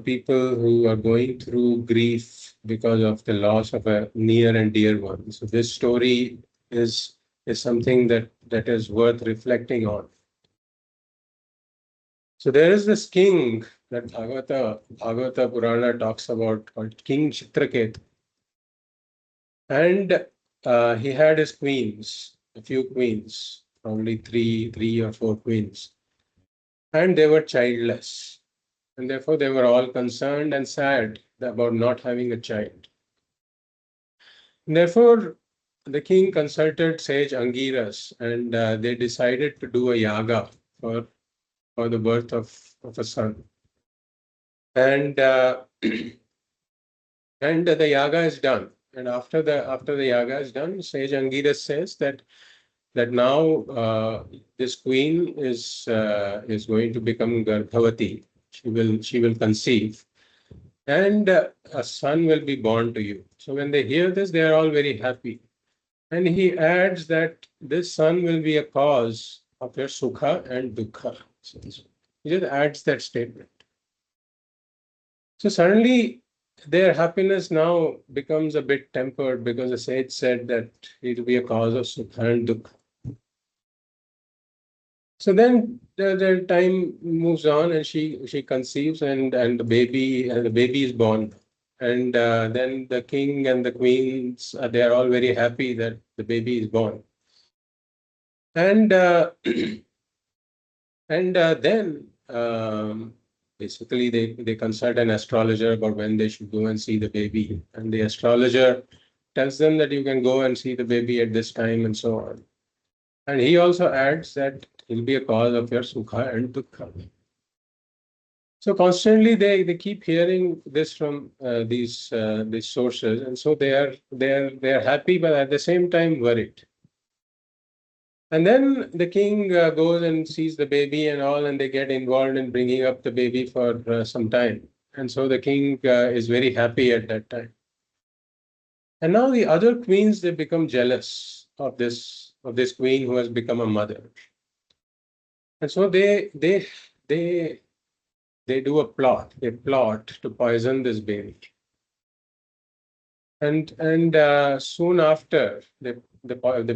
people who are going through grief because of the loss of a near and dear one. So this story is something that is worth reflecting on. So there is this king that Bhagavata Purana talks about called King Chitraketu. And he had his queens, a few queens, probably three or four queens. And they were childless. And therefore they were all concerned and sad about not having a child. And therefore, the king consulted sage Angiras, and they decided to do a yaga for the birth of a son. And and the yaga is done. And after the yaga is done, sage Angiras says that now this queen is going to become Garbhavati. She will conceive, and a son will be born to you. So when they hear this, they are all very happy. And he adds that this son will be a cause of your sukha and dukkha. So he just adds that statement. So suddenly their happiness now becomes a bit tempered because the sage said that it will be a cause of sukha and dukkha. So then the time moves on, and she conceives, and the baby is born. And then the king and the queens, they are all very happy that the baby is born. And then basically they consult an astrologer about when they should go and see the baby. And the astrologer tells them that you can go and see the baby at this time and so on. And he also adds that he'll be a cause of your sukha and dukkha. So constantly they keep hearing this from these sources, and so they are happy, but at the same time worried. And then the king goes and sees the baby and all, and they get involved in bringing up the baby for some time. And so the king is very happy at that time. And now the other queens, they become jealous of this queen who has become a mother. And so they do a plot. They plot to poison this baby. And soon after, the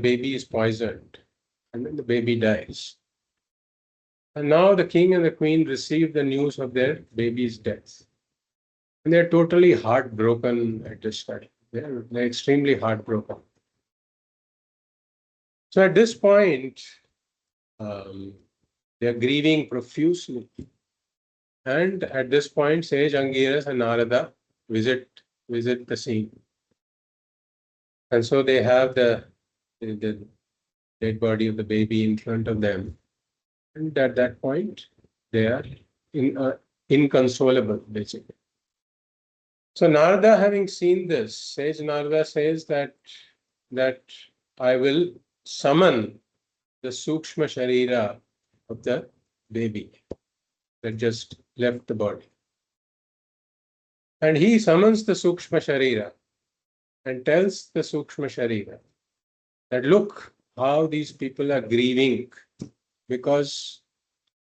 baby is poisoned, and then the baby dies. And now the king and the queen receive the news of their baby's death. And they're totally heartbroken at this time. They're extremely heartbroken. So at this point, they're grieving profusely. And at this point, Sage Angiras and Narada visit the scene. And so they have they dead body of the baby in front of them. And at that point, they are inconsolable, basically. So Narada, having seen this, Sage Narada says that I will summon the Sukshma Sharira of the baby that just left the body. And he summons the Sukshma Sharira and tells the Sukshma Sharira that look how these people are grieving because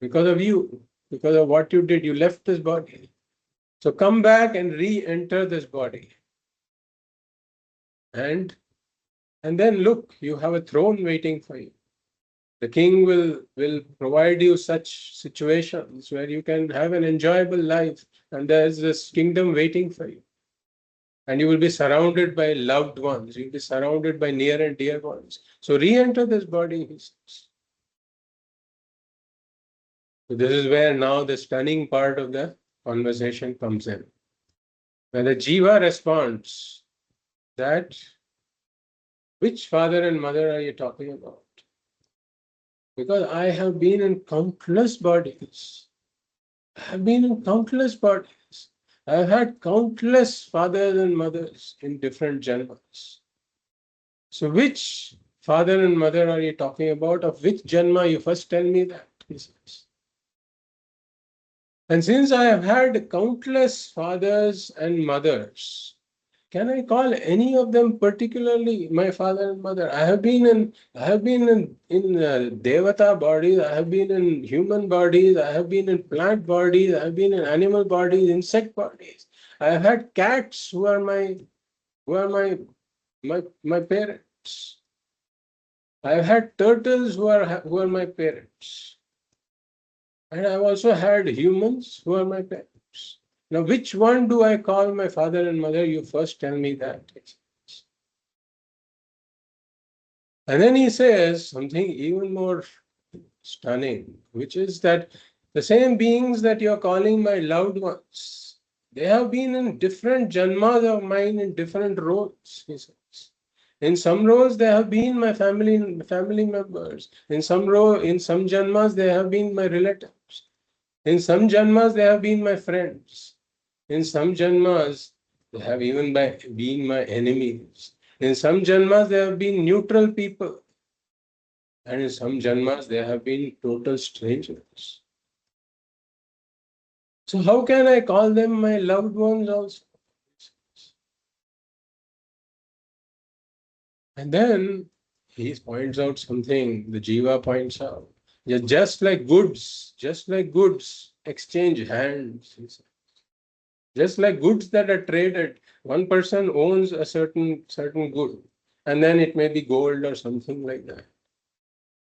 of you, because of what you did. You left this body. So come back and re-enter this body. And then look, you have a throne waiting for you. The king will provide you such situations where you can have an enjoyable life, and there's this kingdom waiting for you. And you will be surrounded by loved ones. You'll be surrounded by near and dear ones. So re-enter this body, he says. So this is where now the stunning part of the conversation comes in. Where the Jiva responds that, which father and mother are you talking about? Because I have been in countless bodies. I have been in countless bodies. I have had countless fathers and mothers in different janmas. So which father and mother are you talking about? Of which janma? You first tell me that, he says. And since I have had countless fathers and mothers, can I call any of them particularly my father and mother? I have been in Devata bodies. I have been in human bodies. I have been in plant bodies. I have been in animal bodies, insect bodies. I have had cats who are my parents. I have had turtles who are my parents. And I've also had humans who are my parents. Now, which one do I call my father and mother? You first tell me that. And then he says something even more stunning, which is that the same beings that you're calling my loved ones, they have been in different janmas of mine in different roles, he says. In some roles, they have been my family members. In some janmas, they have been my relatives. In some janmas, they have been my friends. In some janmas, they have even been my enemies. In some janmas, they have been neutral people. And in some janmas, they have been total strangers. So how can I call them my loved ones also? And then he points out something, the Jiva points out. Just like goods exchange hands. He said. Just like goods that are traded, one person owns a certain good, and then it may be gold or something like that.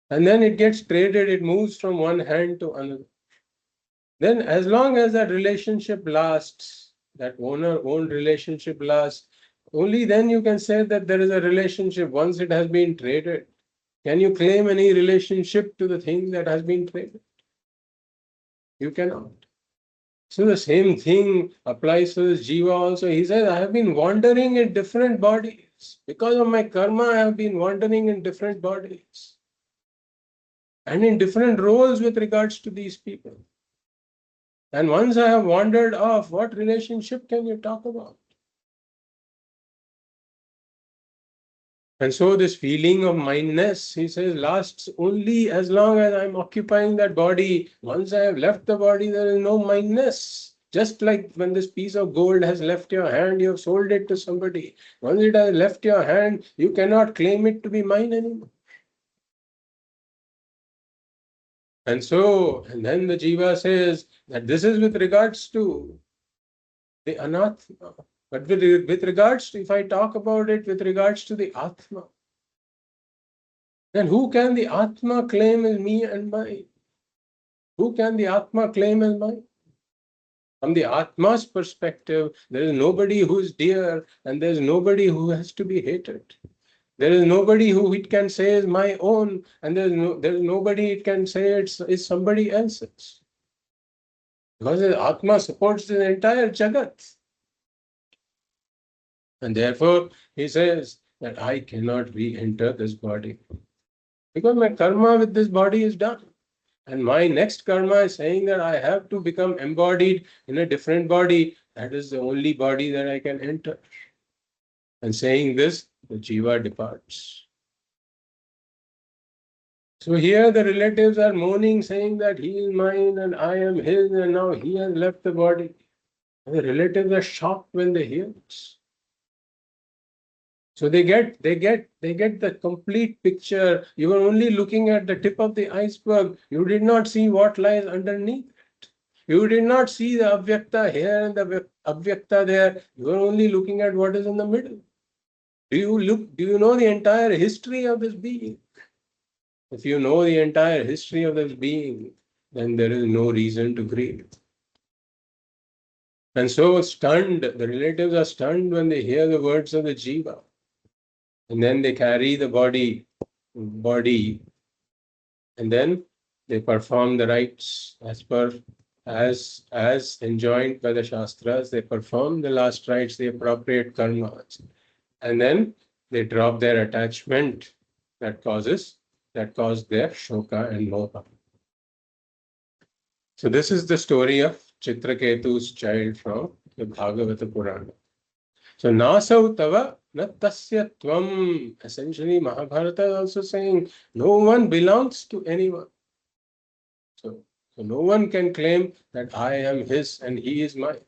And then it gets traded, it moves from one hand to another. Then as long as that relationship lasts, that owner-owned relationship lasts, only then you can say that there is a relationship once it has been traded. Can you claim any relationship to the thing that has been traded? You cannot. So the same thing applies to this Jiva also. He says, I have been wandering in different bodies. Because of my karma, I have been wandering in different bodies. And in different roles with regards to these people. And once I have wandered off, what relationship can you talk about? And so this feeling of mineness, he says, lasts only as long as I'm occupying that body. Once I have left the body, there is no mineness. Just like when this piece of gold has left your hand, you have sold it to somebody. Once it has left your hand, you cannot claim it to be mine anymore. And then the Jiva says that this is with regards to the Anatma. But with regards to, if I talk about it with regards to the Atma, then who can the Atma claim as me and mine? Who can the Atma claim as mine? From the Atma's perspective, there is nobody who is dear and there is nobody who has to be hated. There is nobody who it can say is my own, and there is nobody it can say it's somebody else's. Because the Atma supports the entire Jagat. And therefore, he says that I cannot re-enter this body. Because my karma with this body is done. And my next karma is saying that I have to become embodied in a different body. That is the only body that I can enter. And saying this, the Jiva departs. So here the relatives are mourning, saying that he is mine and I am his, and now he has left the body. And the relatives are shocked when they hear this. So they get the complete picture. You were only looking at the tip of the iceberg. You did not see what lies underneath it. You did not see the avyakta here and the avyakta there. You were only looking at what is in the middle. Do you know the entire history of this being? If you know the entire history of this being, then there is no reason to grieve. And so stunned, the relatives are stunned when they hear the words of the Jiva. And then they carry the body, and then they perform the rites as enjoined by the Shastras. They perform the last rites, the appropriate karmas. And then they drop their attachment that caused their shoka and moha. So this is the story of Chitraketu's child from the Bhagavata Purana. So nasau tava na tasya tvam. Essentially, Mahabharata is also saying no one belongs to anyone. So no one can claim that I am his and he is mine.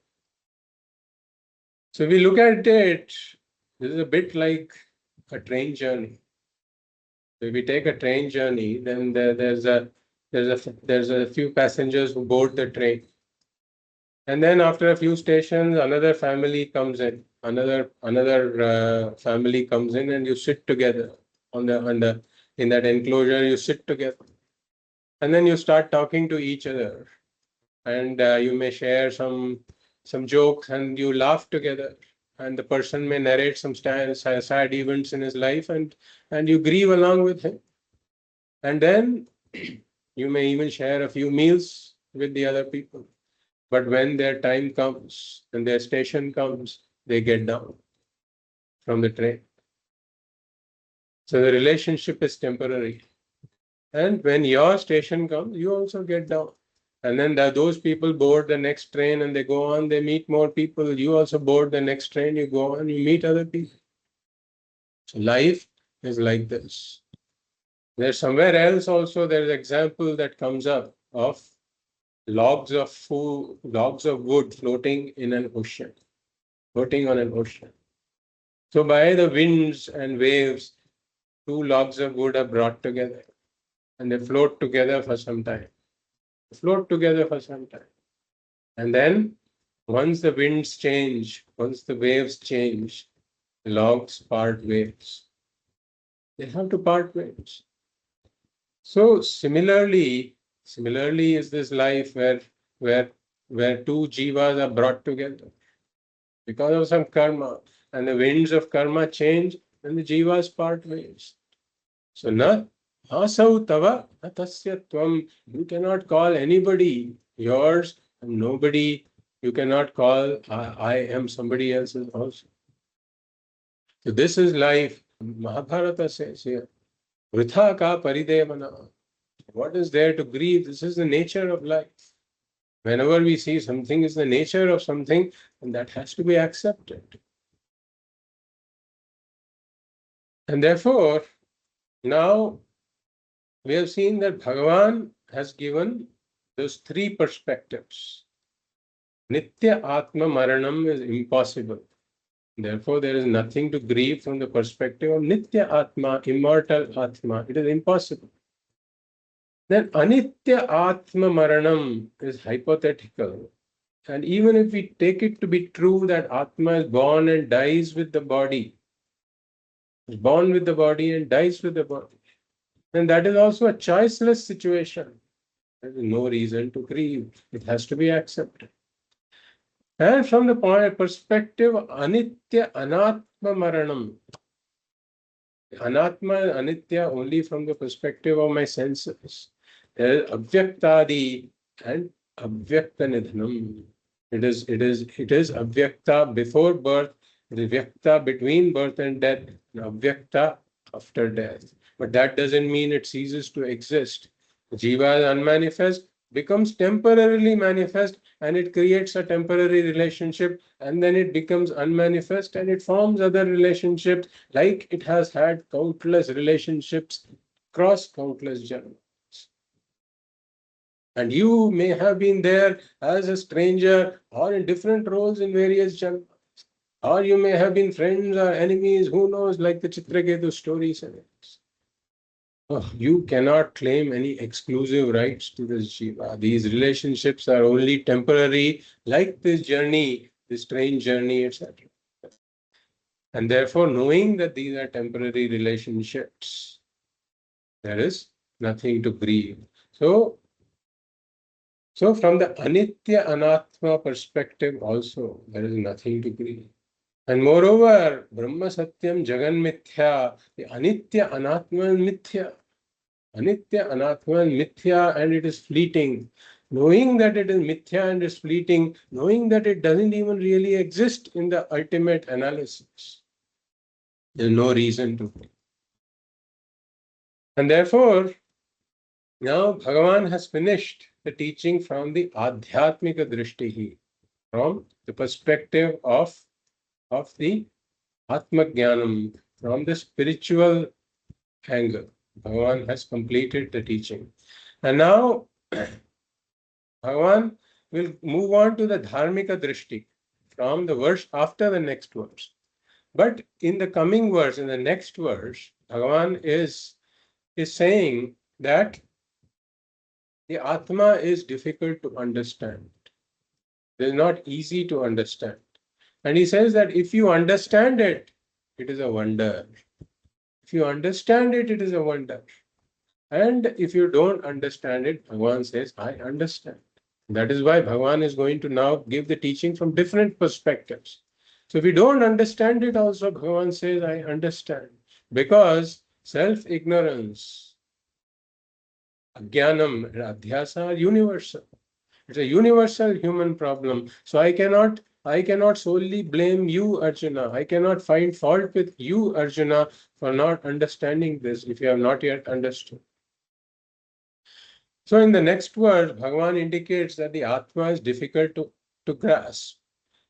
So we look at it, this is a bit like a train journey. So if we take a train journey, then there's a few passengers who board the train. And then after a few stations, another family comes in. Another family comes in, and you sit together in that enclosure. You sit together, and then you start talking to each other, and you may share some jokes, and you laugh together. And the person may narrate some sad events in his life, and you grieve along with him. And then you may even share a few meals with the other people. But when their time comes and their station comes, they get down from the train. So the relationship is temporary. And when your station comes, you also get down. And then those people board the next train and they go on, they meet more people. You also board the next train, you go on, you meet other people. So life is like this. There's somewhere else also, there's an example that comes up of logs of wood floating in an ocean, floating on an ocean. So by the winds and waves, two logs of wood are brought together and they float together for some time. And then once the winds change, once the waves change, the logs part ways. They have to part ways. So similarly is this life where two jivas are brought together because of some karma, and the winds of karma change, and the jivas part ways. So na asau tava na tasya tvam. You cannot call anybody yours, and nobody you cannot call I am somebody else's also. So this is life. Mahabharata says here, vritha ka paridevana. What is there to grieve? This is the nature of life. Whenever we see something is the nature of something, and that has to be accepted. And therefore, now we have seen that Bhagavan has given those three perspectives. Nitya Atma Maranam is impossible. Therefore, there is nothing to grieve from the perspective of Nitya Atma, immortal Atma. It is impossible. Then Anitya Atma Maranam is hypothetical. And even if we take it to be true that Atma is born and dies with the body, is born with the body and dies with the body, then that is also a choiceless situation. There is no reason to grieve. It has to be accepted. And from the perspective of Anitya Anatma Maranam, Anatma and Anitya only from the perspective of my senses. There is Avyaktadi and Avyakta Nidhanam. It is Avyakta before birth, it is Vyakta between birth and death, and Avyakta after death. but that doesn't mean it ceases to exist. Jiva is unmanifest, becomes temporarily manifest, and it creates a temporary relationship, and then it becomes unmanifest and it forms other relationships, like it has had countless relationships across countless janmas. And you may have been there as a stranger or in different roles in various janmas. Or you may have been friends or enemies, who knows, like the Chitraketu story says. Oh, you cannot claim any exclusive rights to this Jiva. These relationships are only temporary, like this journey, this strange journey, etc. And therefore, knowing that these are temporary relationships, there is nothing to grieve. So from the Anitya Anatma perspective also, there is nothing to grieve. And moreover, Brahma Satyam Jagan Mithya, the Anitya Anatma Mithya. Anitya Anatma Mithya, and it is fleeting. Knowing that it is Mithya and is fleeting, knowing that it doesn't even really exist in the ultimate analysis, there is no reason to. And therefore, now Bhagavan has finished the teaching from the Adhyatmika Drishtihi, from the perspective of the Atma Jnanam, from the spiritual angle. Bhagavan has completed the teaching. And now Bhagavan will move on to the Dharmika Drishti from the verse after the next verse. But in the coming verse, in the next verse, Bhagavan is saying that the Atma is difficult to understand. It is not easy to understand. And he says that if you understand it, it is a wonder. If you understand it, it is a wonder. And if you don't understand it, Bhagavan says, I understand. That is why Bhagavan is going to now give the teaching from different perspectives. So if we don't understand it also, Bhagavan says, I understand. Because self-ignorance, ajnanam, and adhyasa are universal. It's a universal human problem. So I cannot solely blame you, Arjuna. I cannot find fault with you, Arjuna, for not understanding this if you have not yet understood. So in the next verse, Bhagavan indicates that the Atma is difficult to grasp.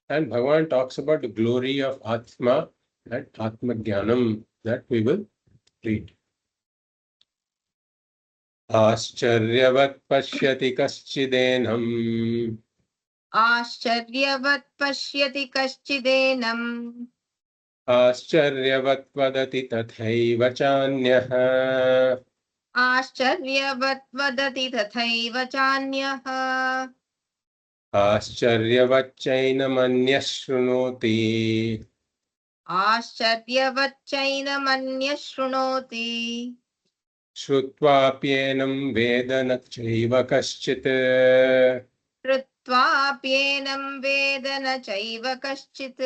And Bhagavan talks about the glory of Atma and Atma Jnanam that we will read. Ascharyavat pashyati kaschidenam. आश्चर्यवत् पश्यति कश्चिदेनम् Ascharyavat vadati tathaiva chanyah. आश्चर्यवत् वदति तथैव चान्यः Ascharyavat shrunoti. आश्चर्यवच्चैनमन्यः शृणोति Shrutvaapyenam vedana chaiva kaschit. कृत्वाप्येनं वेद न चैव कश्चित्.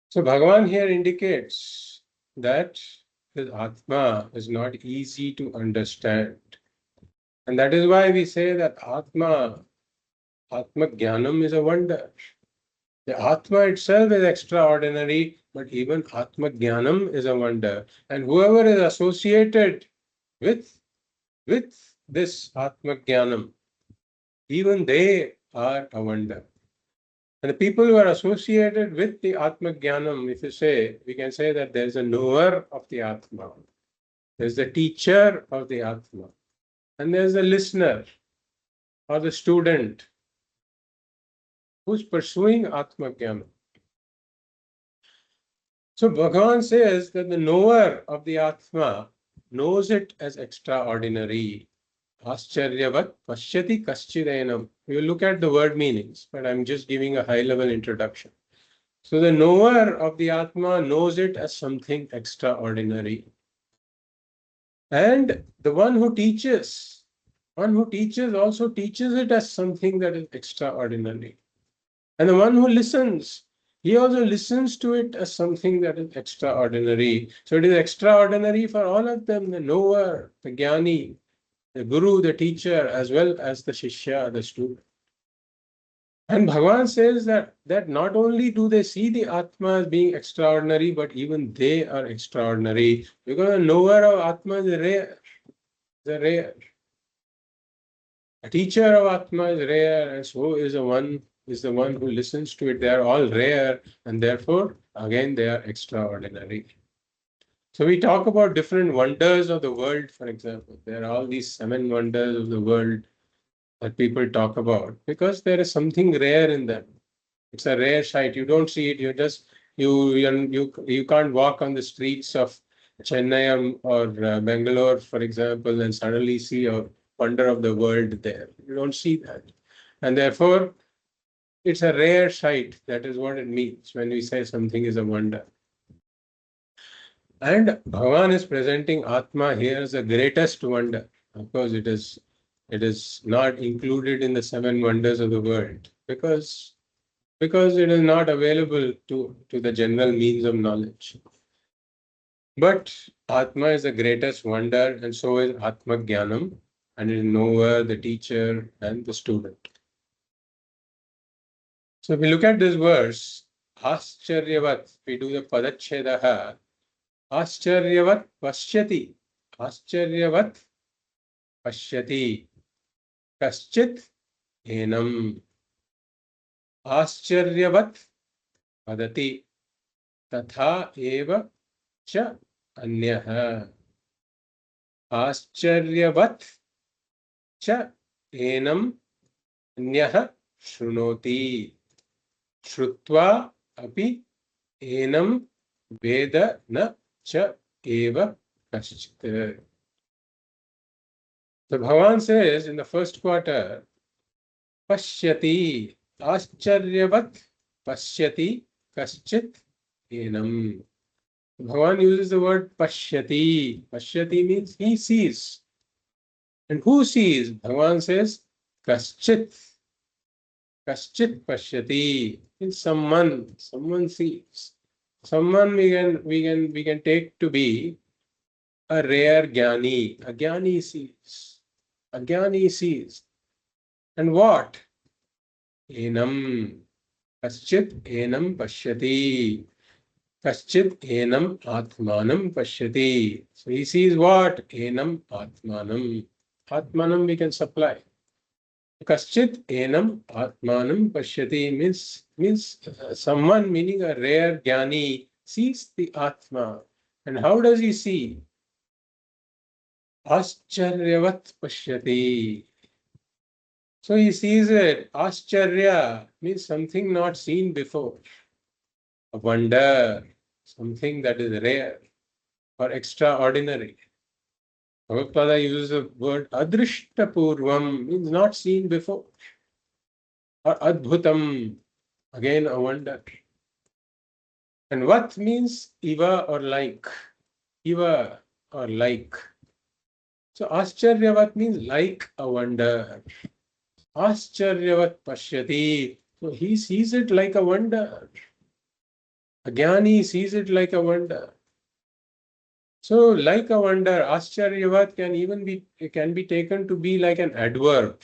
So Bhagavan here indicates that his Atma is not easy to understand. And that is why we say that Atma Jnanam is a wonder. The Atma itself is extraordinary, but even Atma Jnanam is a wonder. And whoever is associated with this Atma Jnanam, even they are a wonder. And the people who are associated with the Atma Jnanam, if you say, we can say that there is a knower of the Atma, there is the teacher of the Atma, and there is the listener or the student who's pursuing Atma Jnana. So Bhagavan says that the knower of the Atma knows it as extraordinary. Ascharyavat pashyati kaschidenam. We will look at the word meanings, but I'm just giving a high-level introduction. So the knower of the Atma knows it as something extraordinary. And the one who teaches also teaches it as something that is extraordinary. And the one who listens, he also listens to it as something that is extraordinary. So it is extraordinary for all of them, the knower, the jnani, the guru, the teacher, as well as the shishya, the student. And Bhagavan says that not only do they see the Atma as being extraordinary, but even they are extraordinary. Because the knower of Atma is rare. Rare. A teacher of Atma is rare, and so is the one who listens to it. They are all rare, and therefore, again, they are extraordinary. So we talk about different wonders of the world, for example. There are all these 7 wonders of the world that people talk about because there is something rare in them. It's a rare sight. You don't see it. You can't walk on the streets of Chennai or Bangalore, for example, and suddenly see a wonder of the world there. You don't see that, and therefore it's a rare sight. That is what it means when we say something is a wonder. And Bhagavan is presenting Atma here as the greatest wonder. Of course, it is not included in the 7 wonders of the world because it is not available to the general means of knowledge. But Atma is the greatest wonder, and so is Atma Jnanam, and it is nowhere the teacher and the student. So if we look at this verse, Ascharyavat, we do the Padachhedaha, Ascharyavat Pashyati, Ascharyavat Pashyati, Kaschit Enam, Ascharyavat Padati, Tatha Eva Cha Anyah, Ascharyavat Cha Enam Anyah Shrunoti, Shrutva Api Enam Veda Na Cha Eva Kaschit. So Bhagavan says in the first quarter, Pashyati, Ascharyavat Pashyati Kaschit Enam. Bhagavan uses the word Pashyati. Pashyati means he sees. And who sees? Bhagavan says Kaschit. Kaschit Pashyati means someone. Someone sees. Someone we can take to be a rare jnani. A jnani sees. A jnani sees. And what? Enam. Kaschit enam pashyati. Kaschit enam atmanam pashyati. So he sees what? Enam atmanam. Atmanam we can supply. Kaschit enam atmanam pashyati means someone, meaning a rare jnani, sees the Atma. And how does he see? Ascharyavat pashyati. So he sees it. Ascharya means something not seen before. A wonder, something that is rare or extraordinary. Bhagavad uses the word adrishtapurvam, means not seen before. Or adbhutam, again a wonder. And what means iva or like? Iva or like. So ascharyavat means like a wonder. Ascharyavat pashyati. So he sees it like a wonder. A jnani sees it like a wonder. So like a wonder, ascharyavat can be taken to be like an adverb.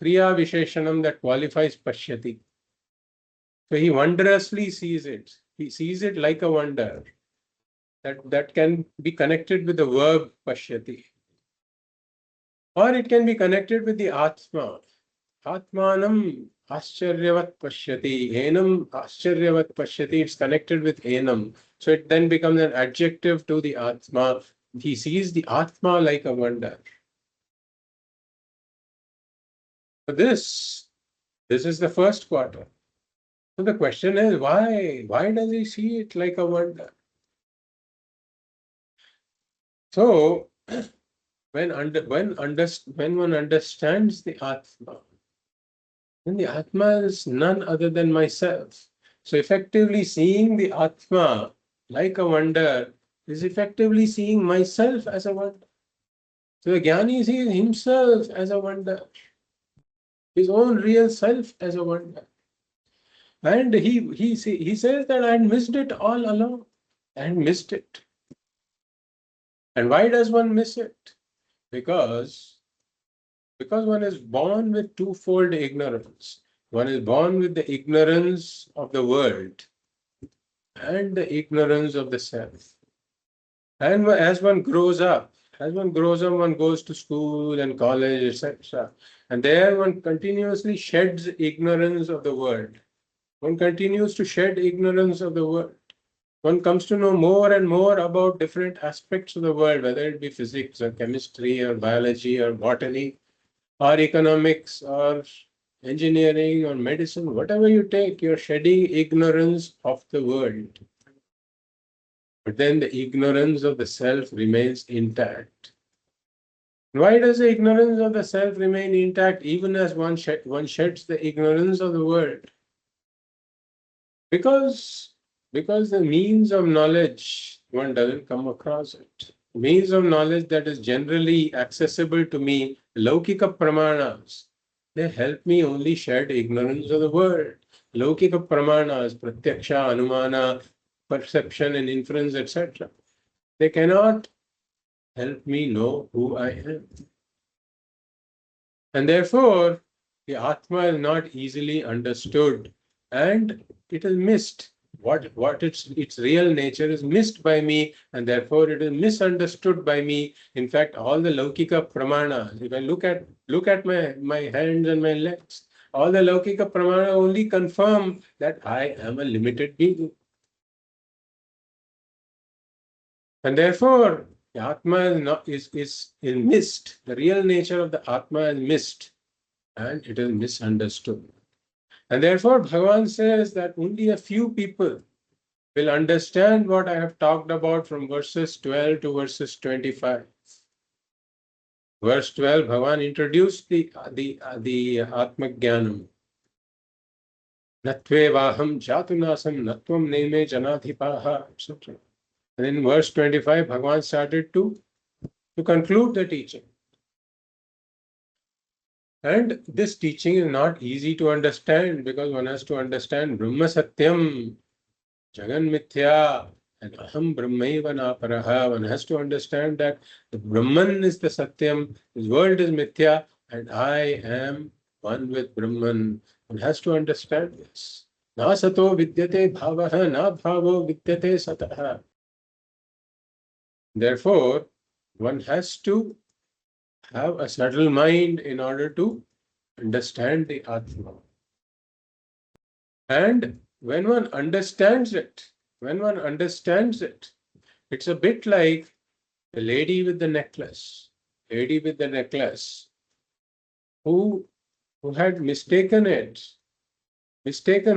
Kriya Visheshanam that qualifies pashyati. So he wondrously sees it. He sees it like a wonder. That can be connected with the verb pashyati. Or it can be connected with the Atma. Atmanam Ascharyavat Pashyati. Enam Ascharyavat Pashyati. It's connected with Enam. So it then becomes an adjective to the Atma. He sees the Atma like a wonder. So this is the first quarter. So the question is why? Why does he see it like a wonder? So when one understands the Atma, then the Atma is none other than myself. So effectively seeing the Atma like a wonder is effectively seeing myself as a wonder. So the Jnani sees himself as a wonder, his own real self as a wonder. And he says that I had missed it all along. I had missed it. And why does one miss it? Because one is born with twofold ignorance. One is born with the ignorance of the world and the ignorance of the self. And as one grows up, one goes to school and college, etc. And there one continuously sheds ignorance of the world. One continues to shed ignorance of the world. One comes to know more and more about different aspects of the world, whether it be physics or chemistry or biology or botany or economics or engineering or medicine, whatever you take, you're shedding ignorance of the world. But then the ignorance of the self remains intact. Why does the ignorance of the self remain intact even as one sheds the ignorance of the world? Because, because the means of knowledge, one doesn't come across it. Means of knowledge that is generally accessible to me, Laukika Pramanas, they help me only shed ignorance of the world. Laukika Pramanas, Pratyaksha, Anumana, perception and inference, etc. They cannot help me know who I am. And therefore, the Atma is not easily understood and it is missed. What its real nature is missed by me, and therefore it is misunderstood by me. In fact, all the Laukika Pramana, if I look at my hands and my legs, all the Laukika Pramana only confirm that I am a limited being. And therefore, the Atma is missed. The real nature of the Atma is missed and it is misunderstood. And therefore, Bhagavan says that only a few people will understand what I have talked about from verses 12 to verses 25. Verse 12, Bhagavan introduced the Atma Jnanam. Natvevaham jatunasam natvam neme janadhipaha, etc. And in verse 25, Bhagavan started to conclude the teaching. And this teaching is not easy to understand because one has to understand Brahma Satyam, Jagan Mithya, and Aham Brahmaiva Naparaha. One has to understand that the Brahman is the Satyam, this world is Mithya, and I am one with Brahman. One has to understand this. Na sato vidyate bhavaha, na bhavo vidyate sataha. Therefore, one has to have a subtle mind in order to understand the Atma. And when one understands it, it's a bit like the lady with the necklace. Lady with the necklace who had mistaken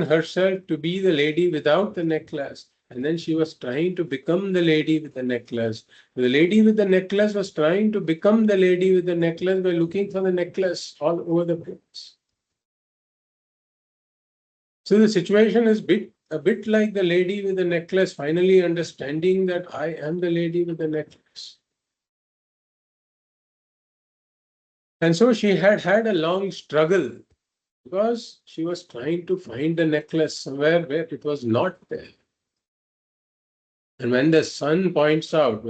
herself to be the lady without the necklace. And then she was trying to become the lady with the necklace. The lady with the necklace was trying to become the lady with the necklace by looking for the necklace all over the place. So the situation is a bit like the lady with the necklace finally understanding that I am the lady with the necklace. And so she had a long struggle because she was trying to find the necklace somewhere where it was not there. And when the sun points out,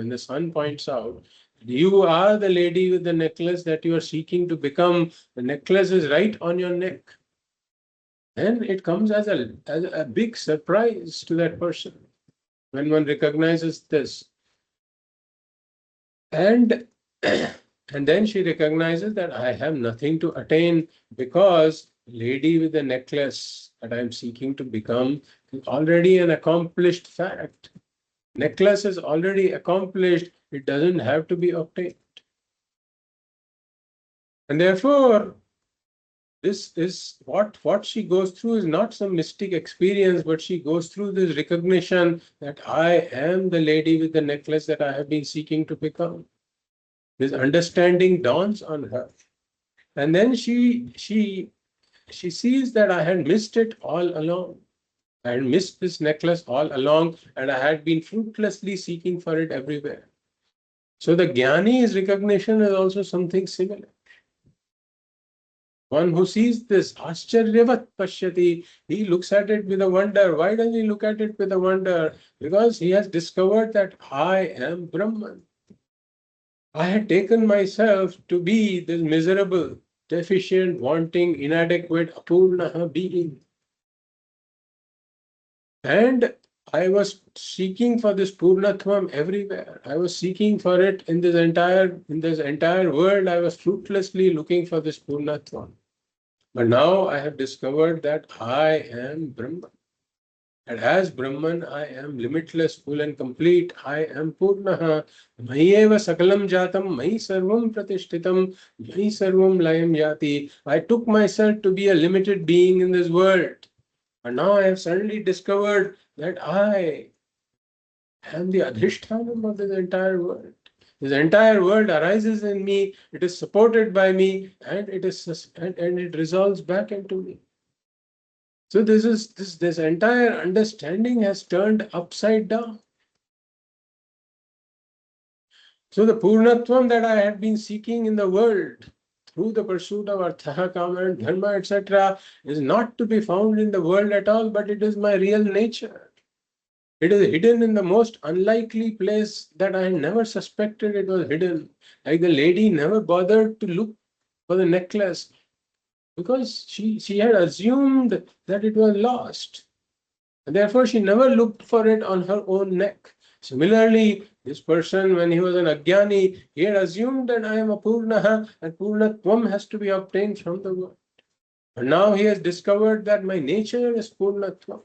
you are the lady with the necklace that you are seeking to become, the necklace is right on your neck. Then it comes as a big surprise to that person when one recognizes this. And and then she recognizes that I have nothing to attain because lady with the necklace that I'm seeking to become is already an accomplished fact. Necklace is already accomplished. It doesn't have to be obtained. And therefore, this is what she goes through is not some mystic experience, but she goes through this recognition that I am the lady with the necklace that I have been seeking to become. This understanding dawns on her. And then she sees that I had missed it all along. I had missed this necklace all along, and I had been fruitlessly seeking for it everywhere. So the Jnani's recognition is also something similar. One who sees this ascharyavat pashyati, he looks at it with a wonder. Why does he look at it with a wonder? Because he has discovered that I am Brahman. I had taken myself to be this miserable, deficient, wanting, inadequate, apurnaha being. And I was seeking for this purnatvam everywhere. I was seeking for it in this entire world. I was fruitlessly looking for this purnatvam. But now I have discovered that I am Brahman. And as Brahman, I am limitless, full and complete. I am Purnaha. Mayeva sakalam jatam, Mai sarvam pratishtitam, Mai sarvam layam yati. I took myself to be a limited being in this world. And now I have suddenly discovered that I am the adhishthanam of this entire world. This entire world arises in me, it is supported by me, and it resolves back into me. So this entire understanding has turned upside down. So the Purnatvam that I had been seeking in the world through the pursuit of Artha, Kama, and Dharma, etc., is not to be found in the world at all, but it is my real nature. It is hidden in the most unlikely place that I never suspected it was hidden. Like the lady never bothered to look for the necklace because she had assumed that it was lost. And therefore, she never looked for it on her own neck. Similarly, this person, when he was an Ajnani, he had assumed that I am a Purnaha and Purnatvam has to be obtained from the world. And now he has discovered that my nature is Purnatvam.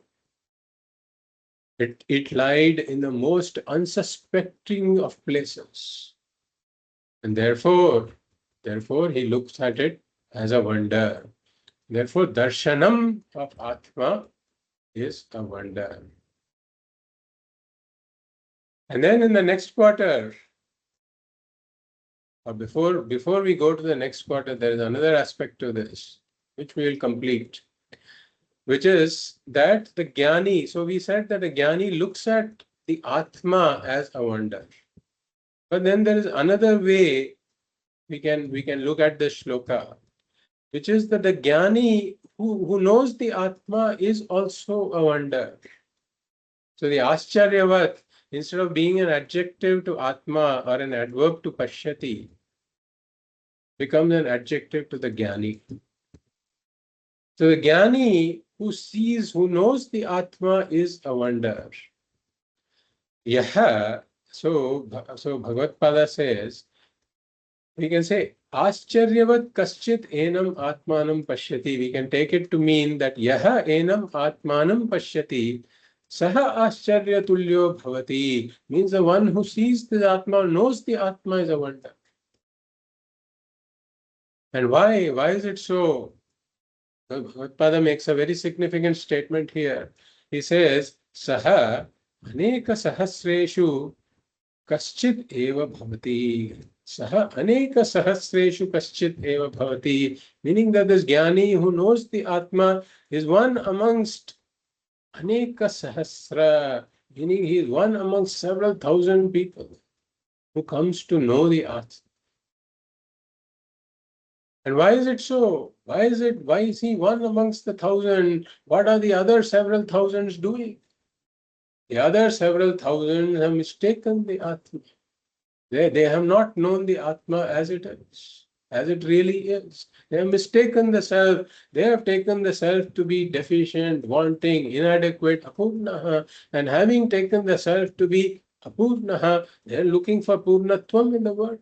It lied in the most unsuspecting of places. And therefore he looks at it as a wonder. Therefore, darshanam of Atma is a wonder. And then in the next quarter, or before we go to the next quarter, there is another aspect to this, which we will complete, which is that the Jnani, so we said that the Jnani looks at the Atma as a wonder. But then there is another way we can look at the shloka, which is that the Jnani who knows the Atma is also a wonder. So the Ascharyavat, instead of being an adjective to Atma or an adverb to Pashyati, becomes an adjective to the Jnani. So the Jnani who knows the Atma is a wonder. Yaha, so Bhagavad Pada says, we can say, Ascharyavat kaschit enam atmanam pashyati. We can take it to mean that Yaha enam atmanam pashyati, saha ascharya tulyo bhavati. Means the one who sees the Atma, knows the Atma is a wonder. And why is it so? Bhagavad makes a very significant statement here. He says, Saha aneka sahasreshu kaschit eva bhavati. Saha aneka sahasreshu kaschit eva bhavati. Meaning that this Jnani who knows the Atma is one amongst aneka sahasra. Meaning he is one amongst several thousand people who comes to know the Atma. And why is it so? Why is he one amongst the thousand? What are the other several thousands doing? The other several thousands have mistaken the Atma. They have not known the Atma as it is, as it really is. They have mistaken the self. They have taken the self to be deficient, wanting, inadequate, apurnaha. And having taken the self to be apurnaha, they are looking for purnatvam in the world.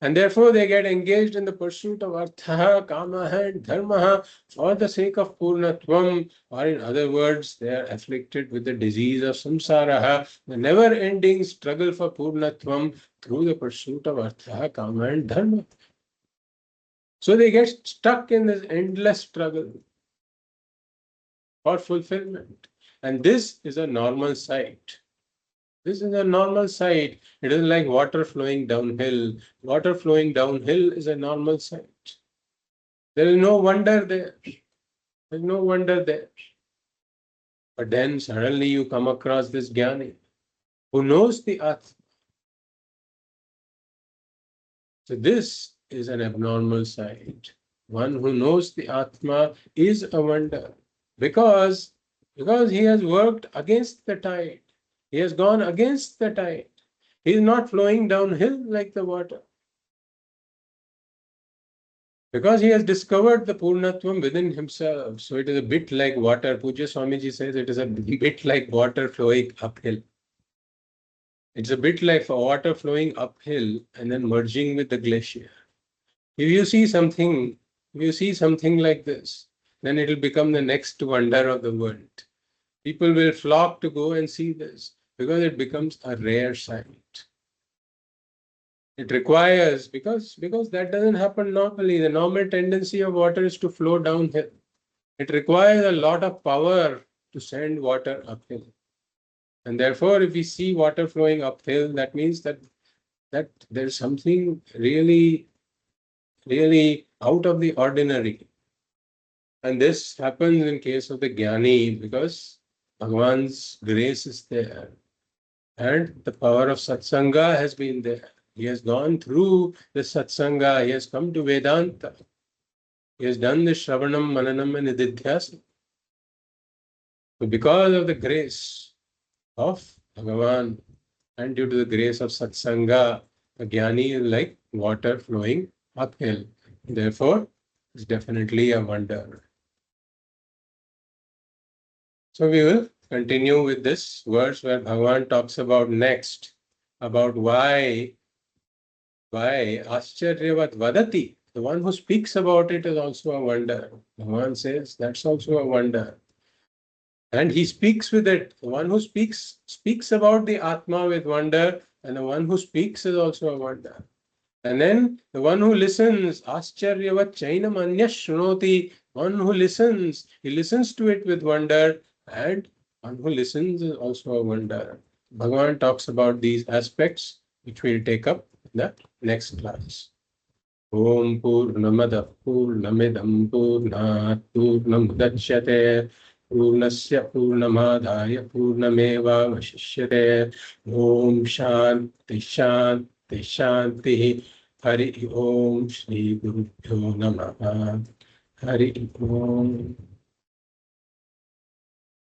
And therefore they get engaged in the pursuit of artha, kama, and dharma for the sake of purnatvam, or in other words, they are afflicted with the disease of samsara, the never-ending struggle for purnatvam through the pursuit of artha, kama, and dharma. So they get stuck in this endless struggle for fulfillment. And this is a normal sight. This is a normal sight. It is like water flowing downhill. Water flowing downhill is a normal sight. There is no wonder there. There is no wonder there. But then suddenly you come across this Jnani who knows the Atma. So this is an abnormal sight. One who knows the Atma is a wonder because he has worked against the tide. He has gone against the tide. He is not flowing downhill like the water. Because he has discovered the Purnatvam within himself. So it is a bit like water. Pujya Swamiji says it is a bit like water flowing uphill. It's a bit like water flowing uphill and then merging with the glacier. If you see something, if you see something like this, then it will become the next wonder of the world. People will flock to go and see this because it becomes a rare sight. It requires, because that doesn't happen normally. The normal tendency of water is to flow downhill. It requires a lot of power to send water uphill. And therefore, if we see water flowing uphill, that means that there's something really, really out of the ordinary. And this happens in case of the Jnani because Bhagavan's grace is there. And the power of Satsanga has been there. He has gone through the Satsanga. He has come to Vedanta. He has done the Shravanam, Mananam and Nididhyasana. So because of the grace of Bhagavan and due to the grace of Satsanga, the Jnani is like water flowing uphill. Therefore, it's definitely a wonder. So we will continue with this verse where Bhagavan talks about next, about why Ascharyavat Vadati, the one who speaks about it is also a wonder. Bhagavan says that's also a wonder. And he speaks with it. The one who speaks about the Atma with wonder, and the one who speaks is also a wonder. And then the one who listens, Ascharyavat Chainam Anya Shrunoti, one who listens, he listens to it with wonder, and one who listens is also a wonder. Bhagavan talks about these aspects, which we'll take up in the next class. Om Purnamada Purnamidam Purnat Purnamudachyate Purnasya Purnamadaya Purnameva Vashishyate Om Shanti Shanti Shanti Hari Om Shri Guru Namaha Hari Om